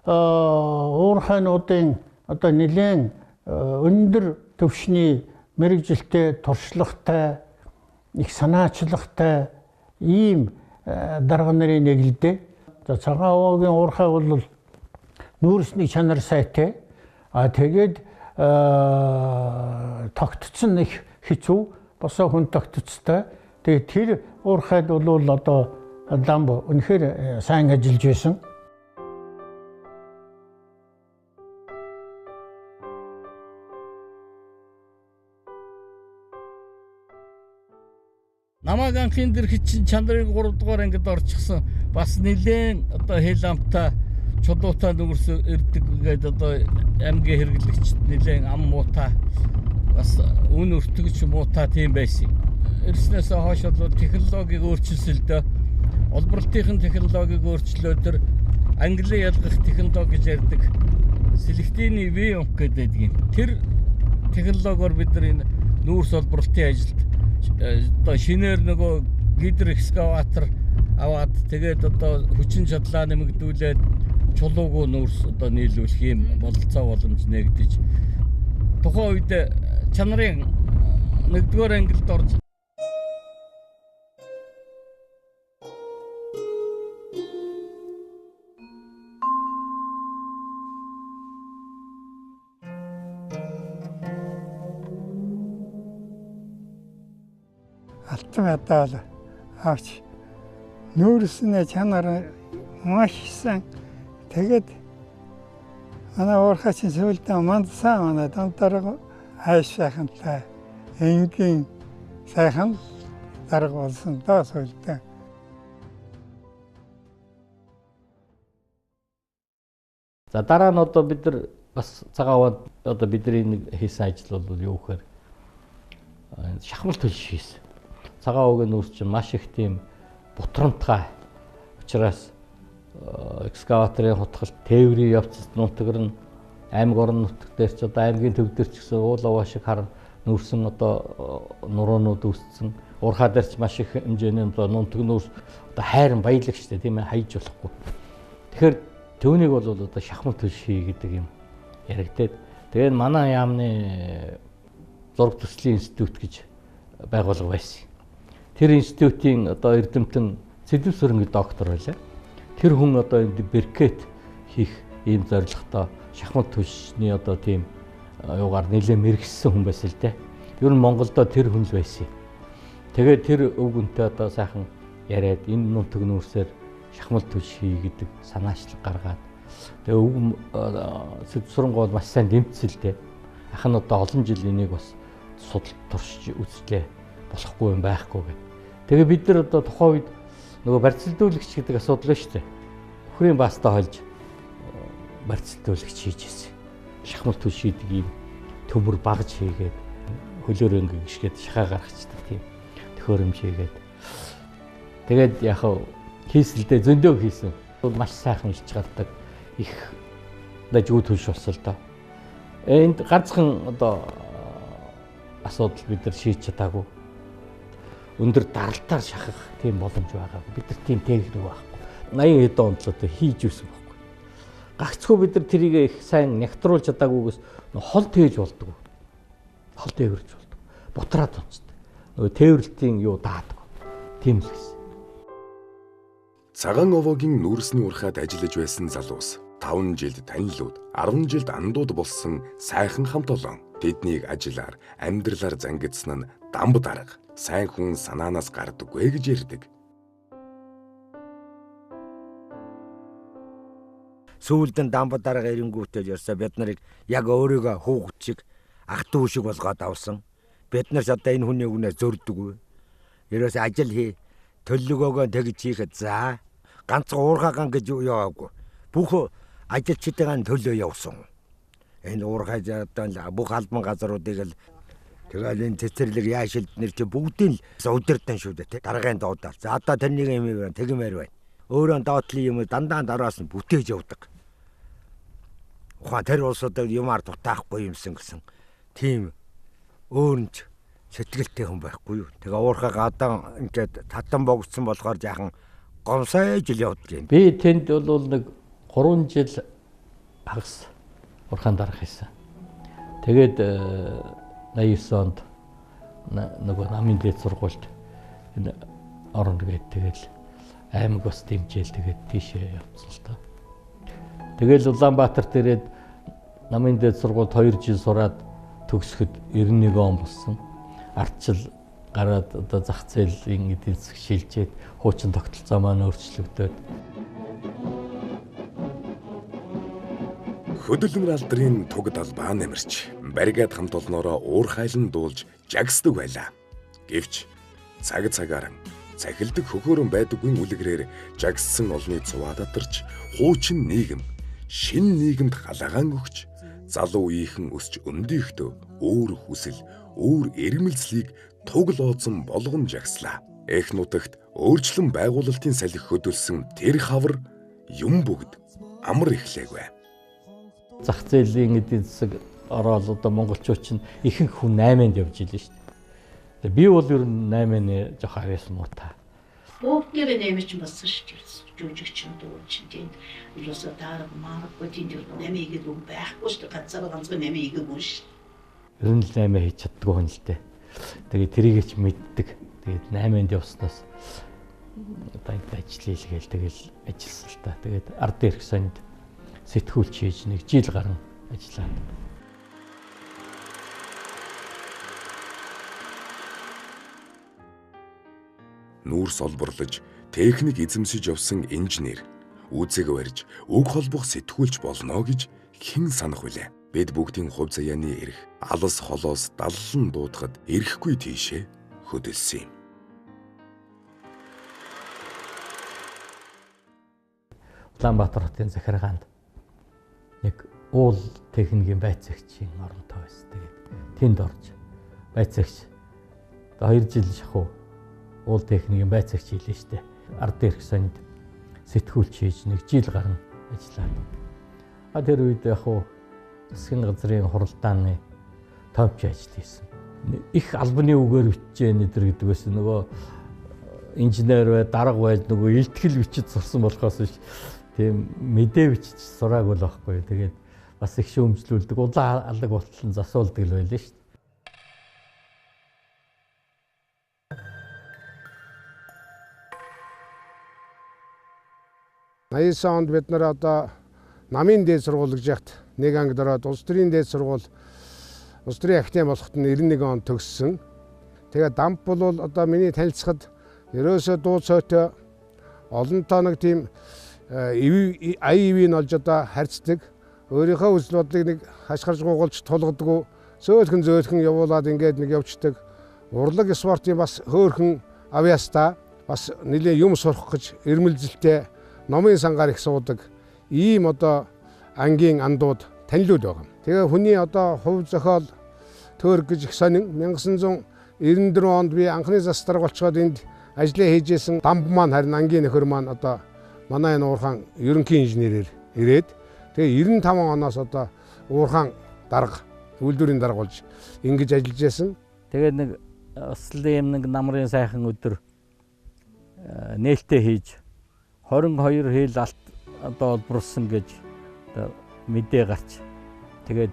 уурхайнуудын одоо нэлээд өндөр төвшний мэрэгжилтэй, туршлагатай, их санаачлагтай ийм дарга нарын нэг л дээ. За цагаан овоогийн уурхай бол нүүрсний чанар сайтай. Тэгээд тогтцсон их хэцүү, босоо хүн тогтцтой. Тэгээд тэр уурхайд бол одоо дамб үнэхээр сайн ажиллаж байсан. Намайг анхын дэр хичин чанарын 3 дугаар ангид орчихсон. Бас нэлээд одоо хэл амтаа чулуутай нүрс ирдэг гэдэг одоо аймгийн хэрэглэгчд нэлээд ам муутай бас үн өртөгч муутай тийм байсан. Ирснээс хойш бол технологиг өөрчилсөлдөө олборлтын технологиг өөрчлөөд тэр англи ялгах технологи гэж ярьдаг селективний V-онк гэдэг юм. Тэр технологиор бид нар энэ нүүрс олборлтын ажилд одоо шинээр нөгөө гидр экскаватор аваад тэгээд одоо хүчин чадлаа нэмэгдүүлээд чулуугүй нүүрс одоо нийлүүлэх юм бололцоо боломж нэгдэж тухайн үед чанарын 1-р ангилд орж алтан адаал авч нүүрсний чанар маш сайн тэгээд манай уурхайчин сүүлдээ мандсан манай дамтарга хайш сайхантай энгийн сайхан дарга болсон доо сүүлдээ. За дараа нь одоо бид нар бас цагааваад одоо бидний нэг хийсэн ажил бол юу гэхээр шахмал төлж хийсэн. Цагаан овгийн нүүрс чинь маш их тийм бутрамтгай учраас экскаваторын хутгалт тээврийн явцад нутагр нь аймаг орон нутаг дээр ч одоо аймгийн төв дээр ч гэсэн уул аваа шиг хар нүүрсэн одоо нуруунууд үүссэн. Уурхай дээр ч маш их хэмжээний одоо нутаг нүүрс одоо хайрын баялагчтай тийм ээ хайж болохгүй. Тэгэхээр төвнийг бол одоо шахмал төлж хий гэдэг юм яригдээд тэгээд манай яамны зураг төслийн институт гэж байгуулга байсан. Тэр институтийн одоо эрдэмтэн Сэдэв Сүрэнгийн доктор байлаа. Тэр хүн одоо энэ беркет хийх ийм зорилготой шахмал төлшний одоо тийм юугаар нэлээд мэрэгссэн хүн байсан л дээ. Ер нь Монголдо тэр хүн л байсан. Тэгээд тэр өвгөнтэй одоо сайхан яриад энэ нутаг нүүрсээр шахмал төлш хий гэдэг санаачлаг гаргаад тэгээ өвгөн Сэдэв Сүрэнг бол маш сайн дэмжсэлтэй. Ах нь одоо олон жил энийг бас судалж туршиж үзлээ. Болохгүй юм байхгүй гэх. Тэгээ бид нар одоо тухайн үед нөгөө барьцалдуулагч гэдэг асуудал байна шүү дээ. Бүхрийн баастаа хольж барьцалдуулагч хийж ирсэн. Шахмал төлш хийдэг юм төмөр багж хийгээд хөлөөрөө ингээ гიშгээд шахаа гаргацдаг тийм төхөөрөмж хийгээд тэгээд яг хийсэлдээ зөндөг хийсэн. Маш сайхан ич гардаг их дажгүй төлш болсон л доо. Энд ганцхан одоо асуудал бид нар шийдэж чадаагүй. Өндөр даралтаар шахах тийм боломж байгаагүй. Бид нар тийм техник байхгүй. 80 хэдэн онд л одоо хийж үсэн байхгүй. Гагцхүү бид нар тэрийг их сайн нягтруулж чадаагүйгээс хол тээж болдог. Хол тээвэрж болдог. Бутраад онцдог. Нөгөө тээвэрлтийн юу даадаг. Тийм л гэсэн. Цагаан овоогийн нүүрсний урхаад ажиллаж байсан залуус 5 жилд танилуд, 10 жилд андууд болсон сайхан хамт олон. Тэднийг ажиллаар, амьдралаар зангидсан нь дамб дарга. Сайн хүн санаанаас гардаггүй гэж ярьдаг. Сүүлдэн дамб дарга ирэнгүүтэл ёсоо бид нарыг яг өөрийгөө хүүхэд шиг ах トゥ шиг болгоод авсан. Бид нар ч одоо энэ хүний үгнээ зөрдөггүй. Ерөөс ажил хий, төлөвлөгөөгөө тэгж хийхэд за ганц уурхаагаан гэж юу яваагүй. Бүх ажилчдын төлөө явсан. Энэ уурхай одоо бүх албан газруудыг л тэгэл энэ цэцэрлэг яашилд нэр чи бүгдийн л удирдан шүү дээ. Даргын дуудаар. За одоо тэрнийг юм байна, тэгмээр байна. Өөрөө доотлын юм дандаа дараас нь бүтээж явдаг. Ухаан тэр улсуудад юмар дутаахгүй юмсан гэсэн. Тийм өөрнч сэтгэлтэй хүн байхгүй юу. Тэгээ уурхайгаа одоо ингээд татан богдсон болохоор жаахан гомсоо жил явдаг юм. Би тэнд бол нэг 3 жил хагас урхаан дарах хийсэн. Тэгээд 89 онд нөгөө намын дээд сургуульд энэ орно гэдэг тэгэл аймаг бас дэмжээл тэгээд тийшээ явцсан л та. Тэгэл Улаанбаатарт ирээд намын дээд сургуульд 2 жил сураад төгсөхөд 91 он болсон. Ардчил гараад одоо зах зээлийн эдийн засаг шилжээд хуучин тогтолцоо маань өөрчлөгдөөд Хөдөлмөр алдрын туг талбай нэмэрч баригад хамт олноороо уурхайлан дуулж жагсдаг байлаа. Гэвч цаг цагаар цахилдаг хөхөөрөн байдаггүй үлгэрээр жагссан олны цуваа татарч хуучин нийгэм шин нийгэмд халагаан өгч залуу үеийнхэн өсч өндийхтөө өөр хүсэл өөр эрмэлзлийг туг лооцсон болгон жагслаа. Эх нутагт өөрчлөн байгуулалтын салхи хөдөлсөн тэр хавар юм бүгд амар эхлэегүй. Зах зээлийн эдийн засаг ороод одоо монголчууд чинь ихэнх хүн 8-нд явж илээ шүү дээ. Би бол ер нь 8-ны жоох авьяас муутай. Бүгдээ нэмэж болсон шүү дээ. Жүжигчин дуучин тийм юусаа дараг марггүй тийм 8-ийг л байхгүй шүү дээ. Ганцхан 8-ийг л шүү. Ер нь л 8 хийж чаддгүй хүн л дээ. Тэгээд тэрийг ч мэддэг. Тэгээд 8-нд явснаас одоо ажил хийлгээл тэгэл ажилласан л та. Тэгээд ард ирэх сонд сэтгүүлч хийж нэг жил гарan ажиллаад. Нүүрс олборлож, техник эзэмсэж явсан инженер үүсэг барьж, үг холбох сэтгүүлч болно гэж хэн санах вүлээ? Бид бүгдийн хувь заяаны эрх, алс холоос даллан дуудахад эрэхгүй тийшээ хөдөлсөн юм. Улаанбаатар хотын захиргаанд нэг уул техникийн байцаагчийн оронтой байсан. Тэгээд тэнд орж байцаагч 2 жил шахуу уул техникийн байцаагч хийлээ штэ. Ард ирэх сонд сэтгүүлч хийж нэг жил гарan ажиллаад. Тэр үед яг уу засгийн газрын хуралдааны товч ажил хийсэн. Их албаны үгээр бичиж нэдэр гэдэг байсан. Нөгөө инженер бай, дарга байж нөгөө илтгэл бичиж сурсан болохоос тийм мэдээ бичиж сураагүй л байхгүй. Тэгээд бас их шүүмжлүүлдэг. Улаан алаг болтлон засуулдаг л байлаа шүү дээ. Онд бид нар одоо намын дээд сургууль гэж яхад нэг ангид ороод улс төрийн дээд сургууль улс төрийн академи болоход нь 91 он төгссөн. Тэгээд дамп бол одоо миний танилцахад ерөөсөө дуу цойтой олонтоо нэг тийм ивийн олж одоо харьцдаг. Өөрийнхөө үзэл бодлыг нэг хашгирж гуйгуулж тулгадаг. Зөөлхөн явуулаад ингээд нэг явждаг. Урлаг спортын бас хөөхөн авьяастаа бас нэлээ юм сурах гэж эрмэлзэлтэй номын сангаар их суудаг. Ийм одоо ангийн андууд танилуд байгаа. Тэгээ хүний одоо хувь зохиол төөрөг гэж их сонин 1994 онд би анхны застарга болцоод энд ажиллаа хийжсэн дамб маань харин ангийн нөхөр маань одоо манай энэ уурхаан ерөнхий инженерээр ирээд тэгээ 95 оноос одоо уурхаан дарга үйлдвэрийн дарга болж ингэж ажиллаж байсан. Тэгээд нэг ослын нэг намрын сайхан өдөр нээлттэй хийж 22 хил алт одоо олборсон гэж мэдээ гарч тэгээд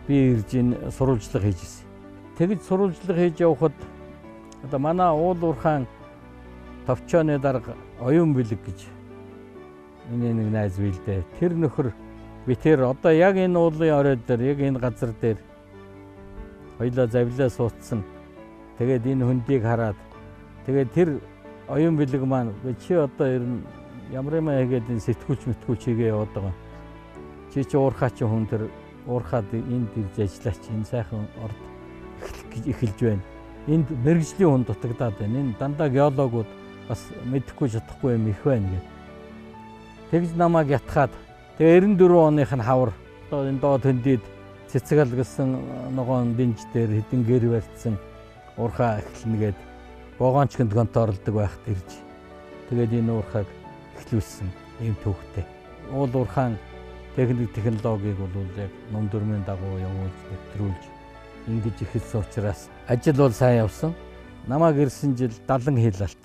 би ирж энэ сурвалжлага хийж ирсэн. Тэгж сурвалжлага хийж явхад одоо манай уул уурхаан товчооны дарга оюун бэлэг гэж миний нэг найз билдэ. Тэр нөхөр би тэр одоо яг энэ уулын орой дээр яг энэ газар дээр хоёлаа завлаа суудсан. Тэгээд энэ хөндийг хараад тэгээд тэр оюун бэлэг маань чи одоо ер нь ямар юм хийгээд энэ сэтгүүлч хийгээ яваад байгаа. Чи уурхаа чи хүн тэр уурхаад энд ирж ажиллаач энэ сайхан орд эхэлж байна. Энд мэрэгжлийн хүн дутагдаад байна. Энэ дандаа геологууд бас мэдэхгүй чадахгүй юм их байна гэдэг. Тэгж намайг ятгаад тэгээ 94 оных нь хавар одоо энэ доод хөндөд цэцгэл гэсэн ногоон динж дээр хэдэн гэр барьцсан уурхаа эхлэнэ гээд богоончгонд конторолдог байхад ирж тэгээд энэ уурхааг эхлүүлсэн ийм төвхтэй. Уул уурхаан технологиг бол яг ном дөрмийн дагуу явуулж нэвтрүүлж ингэж эхэлсэн учраас ажил бол сайн явсан. Намайг ирсэн жил 70 хил алт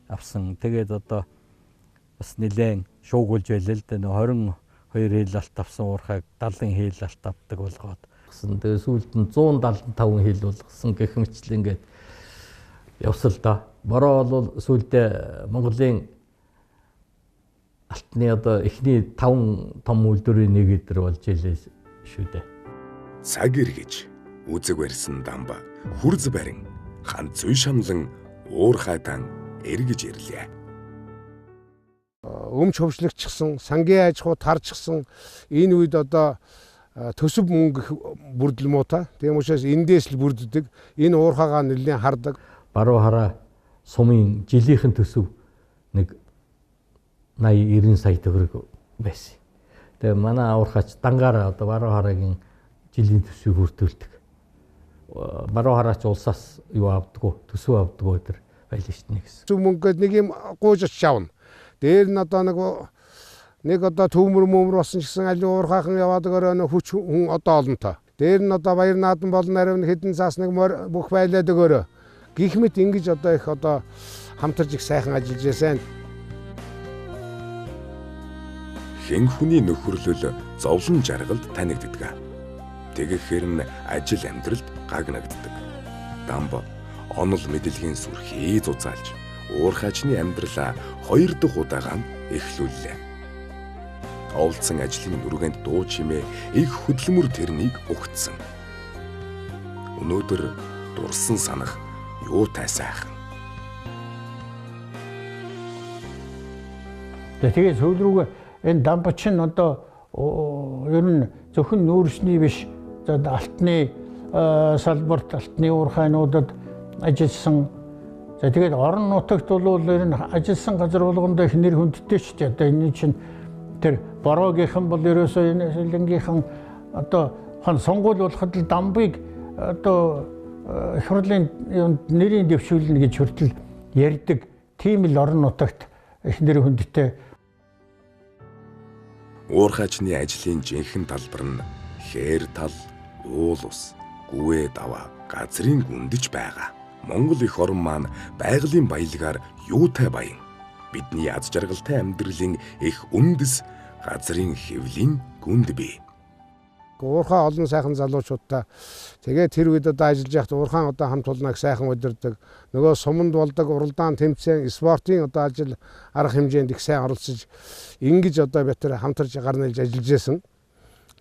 авсан. Тэгээд одоо бас нэлээд шуугуулж байлаа л да. 22 хил алт авсан уурхайг 70 хил алт авдаг болгоод. Тэгээд сүүлд нь 175 хил болгосон гэх мэтлээ ингээд явсал да. Бороо бол сүүлдээ Монголын алтны одоо эхний 5 том үйлдвэрийн нэг өдөр болж илээ шүү дээ. Цаг эргэж үзэг барьсан дамба хүрз барин хан зүй шамлан уурхайдан эргэж ирлээ. Өмч хөвчлөгчсөн, сангийн аж ахуй тарчсан энэ үед одоо төсөв мөнгө бүрдэл муутай. Тийм учраас эндээс л бүрддэг. Энэ уурхаагаа нэлээд хардаг. Баруун хараа сумын жилийнхэн төсөв нэг 80-90 сая төгрөг байсан. Тэгээ манай уурхаач дангаараа одоо баруун хараагийн жилийн төсвийг хүртүүлдэг. Баруун хараач улсаас юу авдаггүй, төсөв авдаггүй тэр байлаа шүү дээ гэсэн. Төсөв мөнгөд нэг юм гуйж авна. Дээр нь одоо нэг одоо төмөр болсон ч гэсэн аль уурхаахан яваад өгөрөө хүч хүн одоо олонтой. Дээр нь одоо баяр наадан болон ариун хэдэн цаас нэг бүх байлаад өгөрөө. Гэх мэт ингэж одоо их одоо хамтарч их сайхан ажиллаж байсан. Хэн хүний нөхөрлөл зовлон жаргалд танигддаг. Тэгэхэр нь ажил амьдралд гагнагддаг. Дамба онол мэдлэгийн сүрхий зузаалж уурхаачны амьдралаа 2 дахь удаага эхлүүллээ. Овлцсон ажлын нүргэнд дуу чимээ их хөдөлмөр тэрнийг өгцсөн. Өнөөдөр дурсан санах юутай сайхан. Тэгээд сүүл рүүгээ энэ дамбач нь одоо ер нь зөвхөн нүүрсний биш алтны салбарт алтны уурхайнуудад ажилласан. За тэгээд орон нутагт бол ер нь ажилласан газар болгондоо их нэр хүндтэй ч дээ. Одоо энэ чинь тэр бороогийнхан бол ерөөсөө энэ сэлэнгийнхан одоо хон сонгуул болоход л дамбыг одоо их хурлын нэрийн дэвшүүлнэ гэж хүртэл ярьдаг. Тийм л орон нутагт их нэр хүндтэй. Уурхаачны ажлын жинхэнэ талбар нь хээр тал, уул ус, гүвээ даваа, газрын гүндэж байгаа. Монгол их орн маань байгалийн баялагаар юутай баян. Бидний аз жаргалтай амьдралын их үндэс газрын хэвлийн гүнд бий. Уурхаа олон сайхан залуучуудтай тэгээд тэр үед одоо ажиллаж байхад уурхаан одоо хамт олныг сайхан удирдаг. Нөгөө суманд болдог уралдаан тэмцээн, спортын одоо ажил арга хэмжээнд их сайн оролцож ингэж одоо бид тэр хамтарч гар нэлж ажиллаж байсан.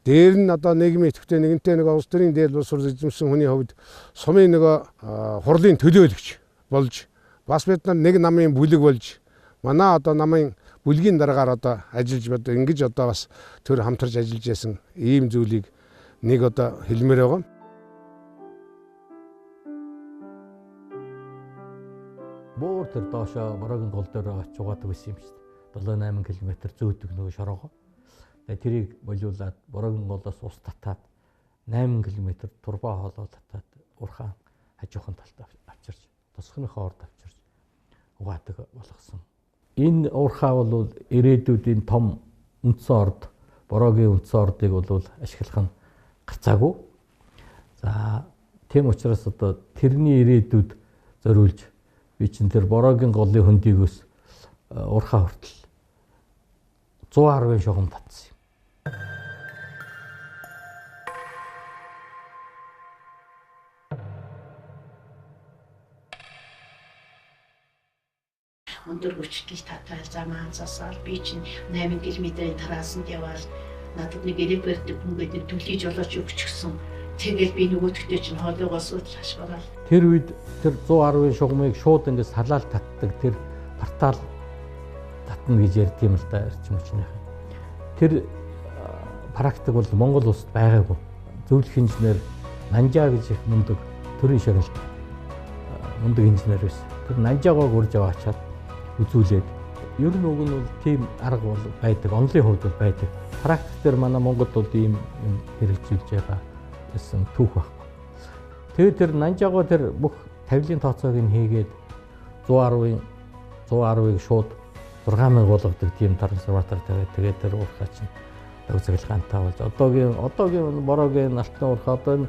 Дээр нь одоо нийгмийн идэвхтэй нэгэнтээ нэг улс төрийн дээл боловсрол эзэмсэн хүний хувьд сумын нөгөө хурлын төлөөлөгч болж бас бид нар нэг намын бүлэг болж манай одоо намын бүлгийн дараагаар одоо ажиллаж бод ингэж одоо бас төр хамтарч ажиллаж байсан ийм зүйлийг нэг одоо хэлмээр байгаа. Буур тэр доошоо бороогийн гол дээр очиж угаадаг байсан юм шүү дээ. 7-8 км зөөдөг нөгөө шороогоо. Тэгээ тэрийг болиулаад бороогийн голоос ус татаад 8 км турбаа хоолоо татаад уурхаан хажуухан талд авчирч, тосхныхоо орд авчирч угаадаг болгосон. Энэ уурхаа бол ирээдүйдийн том үндсэн орд, бороогийн үндсэн ордыг бол ашиглах нь гарцаагүй. За тийм учраас одоо тэрний ирээдүйд зориулж би чинь тэр бороогийн голын хөндийгөөс уурхаа хүртэл 110 шугам татсан юм. өндөр хүчтэй татвал замаа засаал би чинь 8 км-ийн тараасанд яваад надад нэг электр хүн гэдэг төлөж болооч өгчихсөн. Тэгэл би нөгөөдөгтэй чинь хоолойгоо суудлааш бараал. Тэр үед тэр 110-ын шугамыг шууд ингэж салаал татдаг тэр портал татна гэж ярьд юм л да эрчим хүчнийхэн. Тэр практик бол Монгол улсад байгаагүй. Зөвлөх инженер Нанжаа гэж их мундаг төрийн шагналт мундаг инженер байсан. Тэр Нанжаагааг урьж аваачаад үзүүлээд ер нь уг нь бол тийм арга бол байдаг. Онлын хувьд бол байдаг. Практик дээр манай Монголд бол ийм юм хэрэгжүүлж байгаа гэсэн түүх байхгүй. Тэгээд тэр Нанжаагаа тэр бүх тавилын тооцоог нь хийгээд 110-ыг шууд 6000 болгодог тийм трансформатор тэгээд тэр уурхай чинь давцаглагаантай болж одоогийн бороогийн алтан уурхай одоо энэ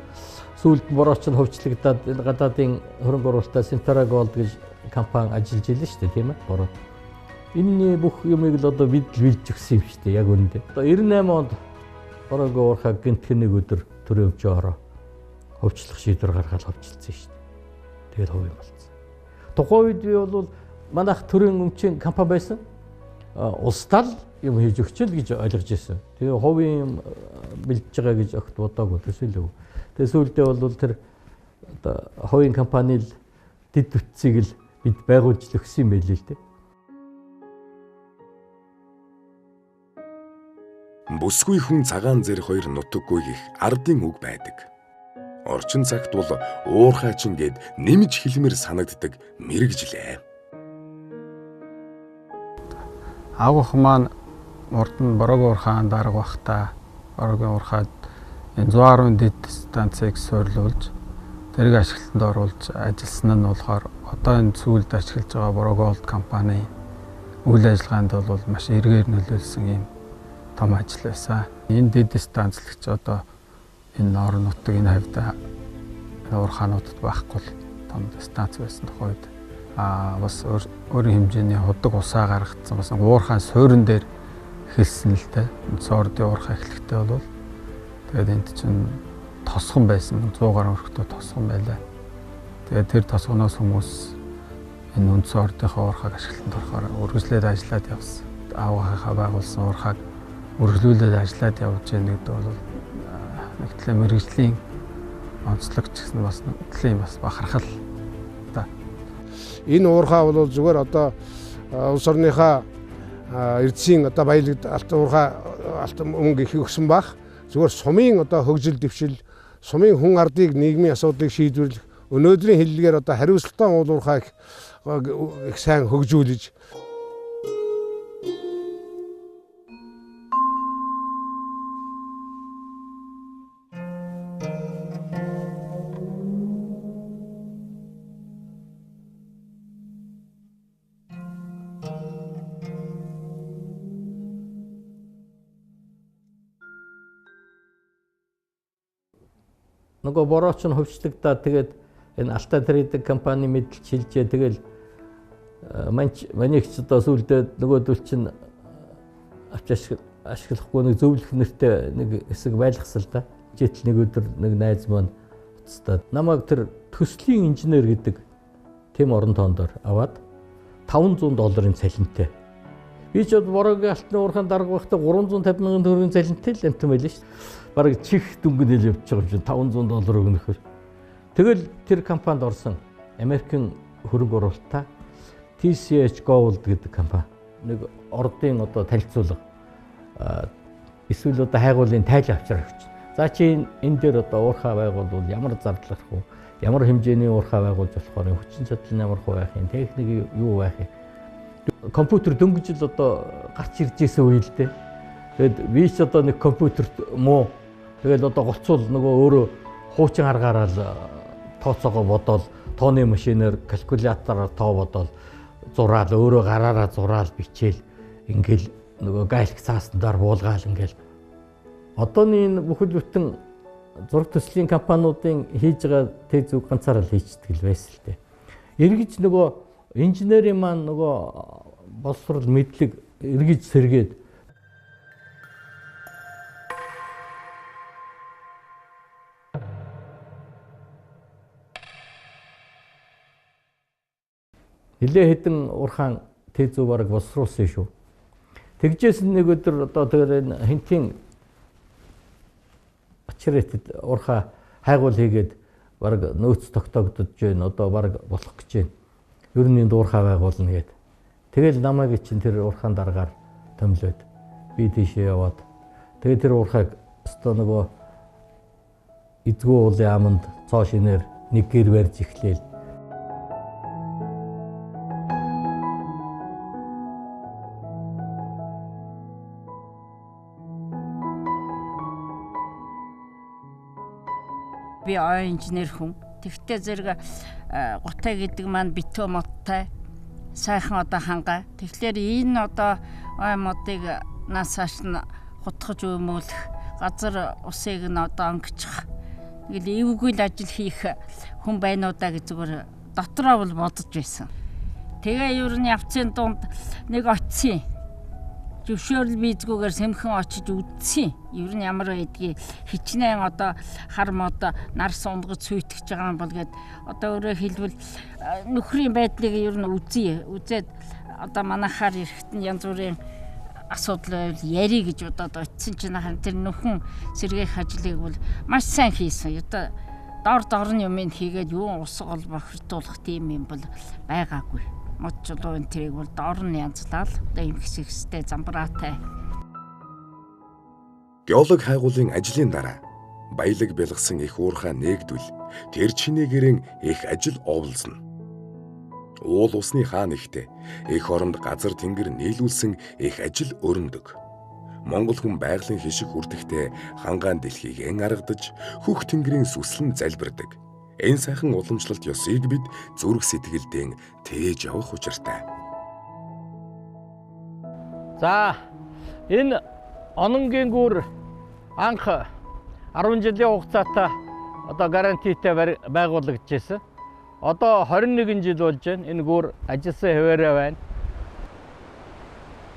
сүүлд борооч нь хөвчлөгдөд энэ гадаадын хөрөнгө оруулалтаа Синтера Голд гэж компани ажиллаж илэн шүү дээ тийм ээ бороо. Энэний бүх юмыг л одоо бид бэлж өгсөн юм шүү дээ яг үүндээ. Одоо 98 онд бороогийн уурхай гинтхэн нэг өдөр төрөө өвчөөрөө хөвчлөх шийдвэр гаргаад хөвчлөсөн шүү дээ. Тэгээд хувь юм болсон. Тухайн үед би бол манайх төрийн өмчийн компани байсан. Улсдаа л юм хийж өгчл гэж ойлгож байсан. Тэгээ хувийн юм бэлдэж байгаа гэж огт бодоогүй төсөөлөв. Тэгээ сүүлдээ бол тэр одоо хувийн компани л дэд бүтцийг л бид байгуулж өгсөн юм байл л дээ. Бүсгүй хүн цагаан зэр хоёр нутаггүй гих ардын үг байдаг. Орчин цагт бол уурхайчин гээд нэмж хэлмээр санагддаг мэрэгжлээ. Агуух маань урд нь бороогийн уурхайн дарга бахта бороогийн уурхайд энэ 110 дэд станцыг суйрлуулж тэрийг ашиглалтанд оруулж ажилласан нь болохоор одоо энэ сүүлд ашиглаж байгаа бороогийн голд компани үйл ажиллагаанд бол маш эргээр нөлөөлсөн юм том ажил байсан. Энэ дэд станцлагч одоо энэ орон нутгийн энэ хавьд уурхаануудад байхгүй том станц байсан тухайд бас өөрийн хэмжээний худаг усаа гаргацсан бас уурхайн суурин дээр эхэлсэн л дээ. Сордын уурхай эхлэхдээ бол тэгээд энд чинь тосгон байсан 100 гаруй өрхтөө тосгон байлаа. Тэгээд тэр тосгоноос хүмүүс энэ үнд сордынхаа уурхайг ашиглалтанд орохоор үргэлжлээд ажиллаад явсан. Аавынхаа байгуулсан уурхайг үргэлжлүүлээд ажиллаад явж байгаа гэдэг бол нэг талаа мэрэгжлийн онцлог ч гэсэн бас нэг талын бас бахархал та. Энэ уурхай бол зүгээр одоо улс орныхаа эрдэсийн одоо баялагд алтан уурхай алтан мөнгө их өгсөн бах. Зүгээр сумын одоо хөгжил дэвшил, сумын хүн ардыг нийгмийн асуудлыг шийдвэрлэх өнөөдрийн хэллэгээр одоо хариуцлагатай уул уурхайг их сайн хөгжүүлж нөгөө борооч нь хөвчлөгдөө тэгээд энэ Алтай трейдинг компани мэдлж хилжээ тэгэл манайч одоо сүүлдээ нөгөөдөл чинь авч ашиглахгүй нэг зөвлөх нэртэй нэг хэсэг байлгасан л да. Житл нэг өдөр нэг найз маань уцтаад намайг тэр төслийн инженер гэдэг тэм орон тоондоор аваад $500 цалинтай. Би ч бороогийн алтны уурхайн дарга байхдаа 350 мянган төгрөгийн цалинтай л амтан байлаа шүү дээ. Бараг чих дүнгийн хэл явж байгаа юм чинь $500 өгнөхөр. Тэгэл тэр компанид орсон Америкийн хөрөнгө оруулалтаа TCH Gold гэдэг компани. Нэг ордын одоо танилцуулга эсвэл одоо хайгуулын тайл авчраа өгч. За чи энэ дээр одоо уурхай байгуулвал ямар зардлах вэ? Ямар хэмжээний уурхай байгуулж болохоор хүчин чадал нь ямар хувь байх юм? Техник юу байх юм? Компьютер дөнгөж л одоо гарч ирж ирсэн үе л дээ. Тэгэд би ч одоо нэг компьютерт муу тэгэл одоо голцвол нөгөө өөрөө хуучин аргаараа л тооцоогоо бодоол тооны машинаар калькулятороор тоо бодоол зураал өөрөө гараараа зураал бичээл ингээл нөгөө гайлх цаасандаар буулгаал ингээл одооний энэ бүхэл бүтэн зураг төслийн компаниудын хийж байгаа тэг зүг ганцаараа л хийчихдэг л байсан л дээ. Эргэж нөгөө инженерийн маань нөгөө боловсрол мэдлэг эргэж сэргээд нэлээ хэдэн уурхаан Тэзүү бараг босруулсан шүү. Тэгжээс нэг өдөр одоо тэр энэ хинтийн очретэд уурхай хайгуул хийгээд бараг нөөц тогтоогдож байна. Одоо бараг болох гэж байна. Ер нь энд уурхай байгуулна гэд. Тэгэл намайг чинь тэр уурхаан дараагаар томлоод би тийшээ яваад тэгээ тэр уурхайг өстөө нөгөө эзгүй уулын аманд цоо шинээр нэг гэр барьж эхлээл. Би ой инженер хүн. Тэгтээ зэрэг гутай гэдэг маань битүү модтай сайхан одоо хангаа. Тэгэхээр энэ одоо ой модыг насааш нь хутгаж өмүүлэх, газар усыг нь одоо онгичих. Ингээл эвгүй л ажил хийх хүн байна уу да гэж зүгээр дотроо бол бодож байсан. Тэгээ ер нь явцын дунд нэг очив. Зөвшөөрөл бийцгүйгээр сэмхэн очиж үдсэн. Ер нь ямар байдгийг хичнээн одоо хар мод нар сундгаж сүйтгэж байгаа юм бол гээд одоо өөрөөр хэлбэл нөхрийн байдлыг ер нь үзье. Үзээд одоо манайхаар ирэхэд нь янз бүрийн асуудал яри гэж удаад очисон чинь харин тэр нөхөн сэргээх ажлыг бол маш сайн хийсэн. Одоо дорны юмыг хийгээд юу усгол бохирдуулах тийм юм бол байгаагүй. Модчлоо энэ тэрийг бол дорн янзлал одоо юм хэсэгстэй замбраатай. Геолог хайгуулын ажлын дараа баялаг бэлгсэн их уурхай нээгдвэл тэр чинээгэрэн их ажил овлосно. Уул усны хаан ихтэй их оронд газар тэнгэр нийлүүлсэн их ажил өрнөдөг. Монгол хүн байгалийн хишиг хүртэхдээ хангаан дэлхийг эн аргадаж хөх тэнгэрийн сүслэн залбирдаг. Энэ сайхан уламжлалт ёсыг бид зүрх сэтгэлдээ тээж явах учиртай. За энэ ононгийн гүр анх 10 жилийн хугацаатай одоо гарантитай байгуулагдчихсэн. Одоо 21 жил болж байна. Энэ гүр ажилласан хэвээрээ байна.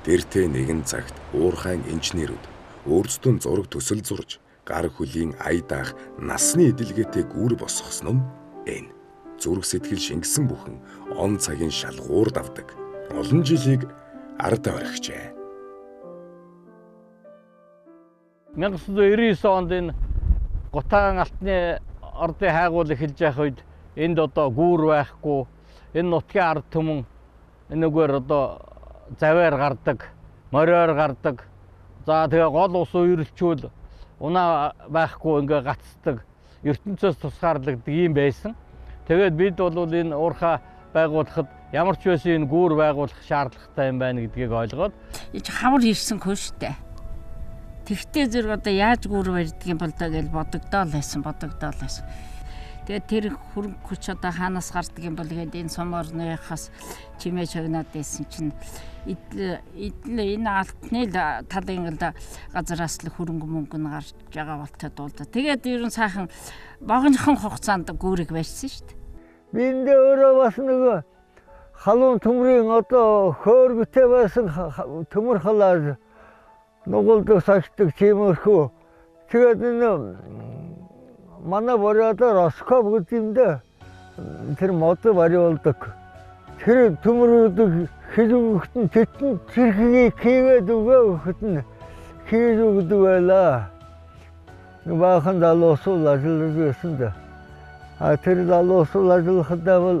Тэртээ нэгэн цагт уурхайн инженерүүд өөрсдөө зураг төсөл зурж гар хөлийн аядаах насны эдэлгээтэй гүр босгосон нь энэ. Зүрх сэтгэл шингэсэн бүхэн он цагийн шалгуур давдаг. Олон жилийг ардаа орхижээ. 1999 онд энэ Гутаан алтны ордын хайгуул эхэлж байх үед энд одоо гүүр байхгүй. Энэ нутгийн ард түмэн энэгээр одоо заваар гардаг, мориор гардаг. За тэгээ гол ус үерэлчүүл унаа байхгүй ингээ гацдаг, ертөнцөөс тусгаарлагддаг юм байсан. Тэгээд бид бол энэ уурхай байгуулахад ямар ч байсан энэ гүүр байгуулах шаардлагатай юм байна гэдгийг ойлгоод хавар ирсэн хөө штэ. Тэгтээ зэрэг одоо яаж гүүр барьдаг юм бол даа гэж бодогдоол байсан. Тэгээд тэр хөрөнгө хүч одоо хаанаас гардаг юм бол гээд энэ сум орныхаас чимээ шагнаад байсан чинь энэ алтны талын газараас л хөрөнгө мөнгө нь гарч байгаа болтой дуулда. Тэгээд ер нь сайхан богинохон хугацаанд гүүрийг барьсан шүү дээ. Би энэ өөрөө бас нэг халуун төмрийн одоо хөөргөтэй байсан төмөр халаар нугалдаг сагтдаг чимэрхүү. Тэгээд энэ манай бориодоор Роскоп гэдэг юм да. Тэр мод бариулдаг. Тэр төмрүүдийг хэлүүгт нь тэтэн цэрхгийг хийгээд өгөхөд нь хийж өгдөг байлаа. Баахан залуусул ажиллаж байсан да. Тэр залуусул ажиллахадаа бол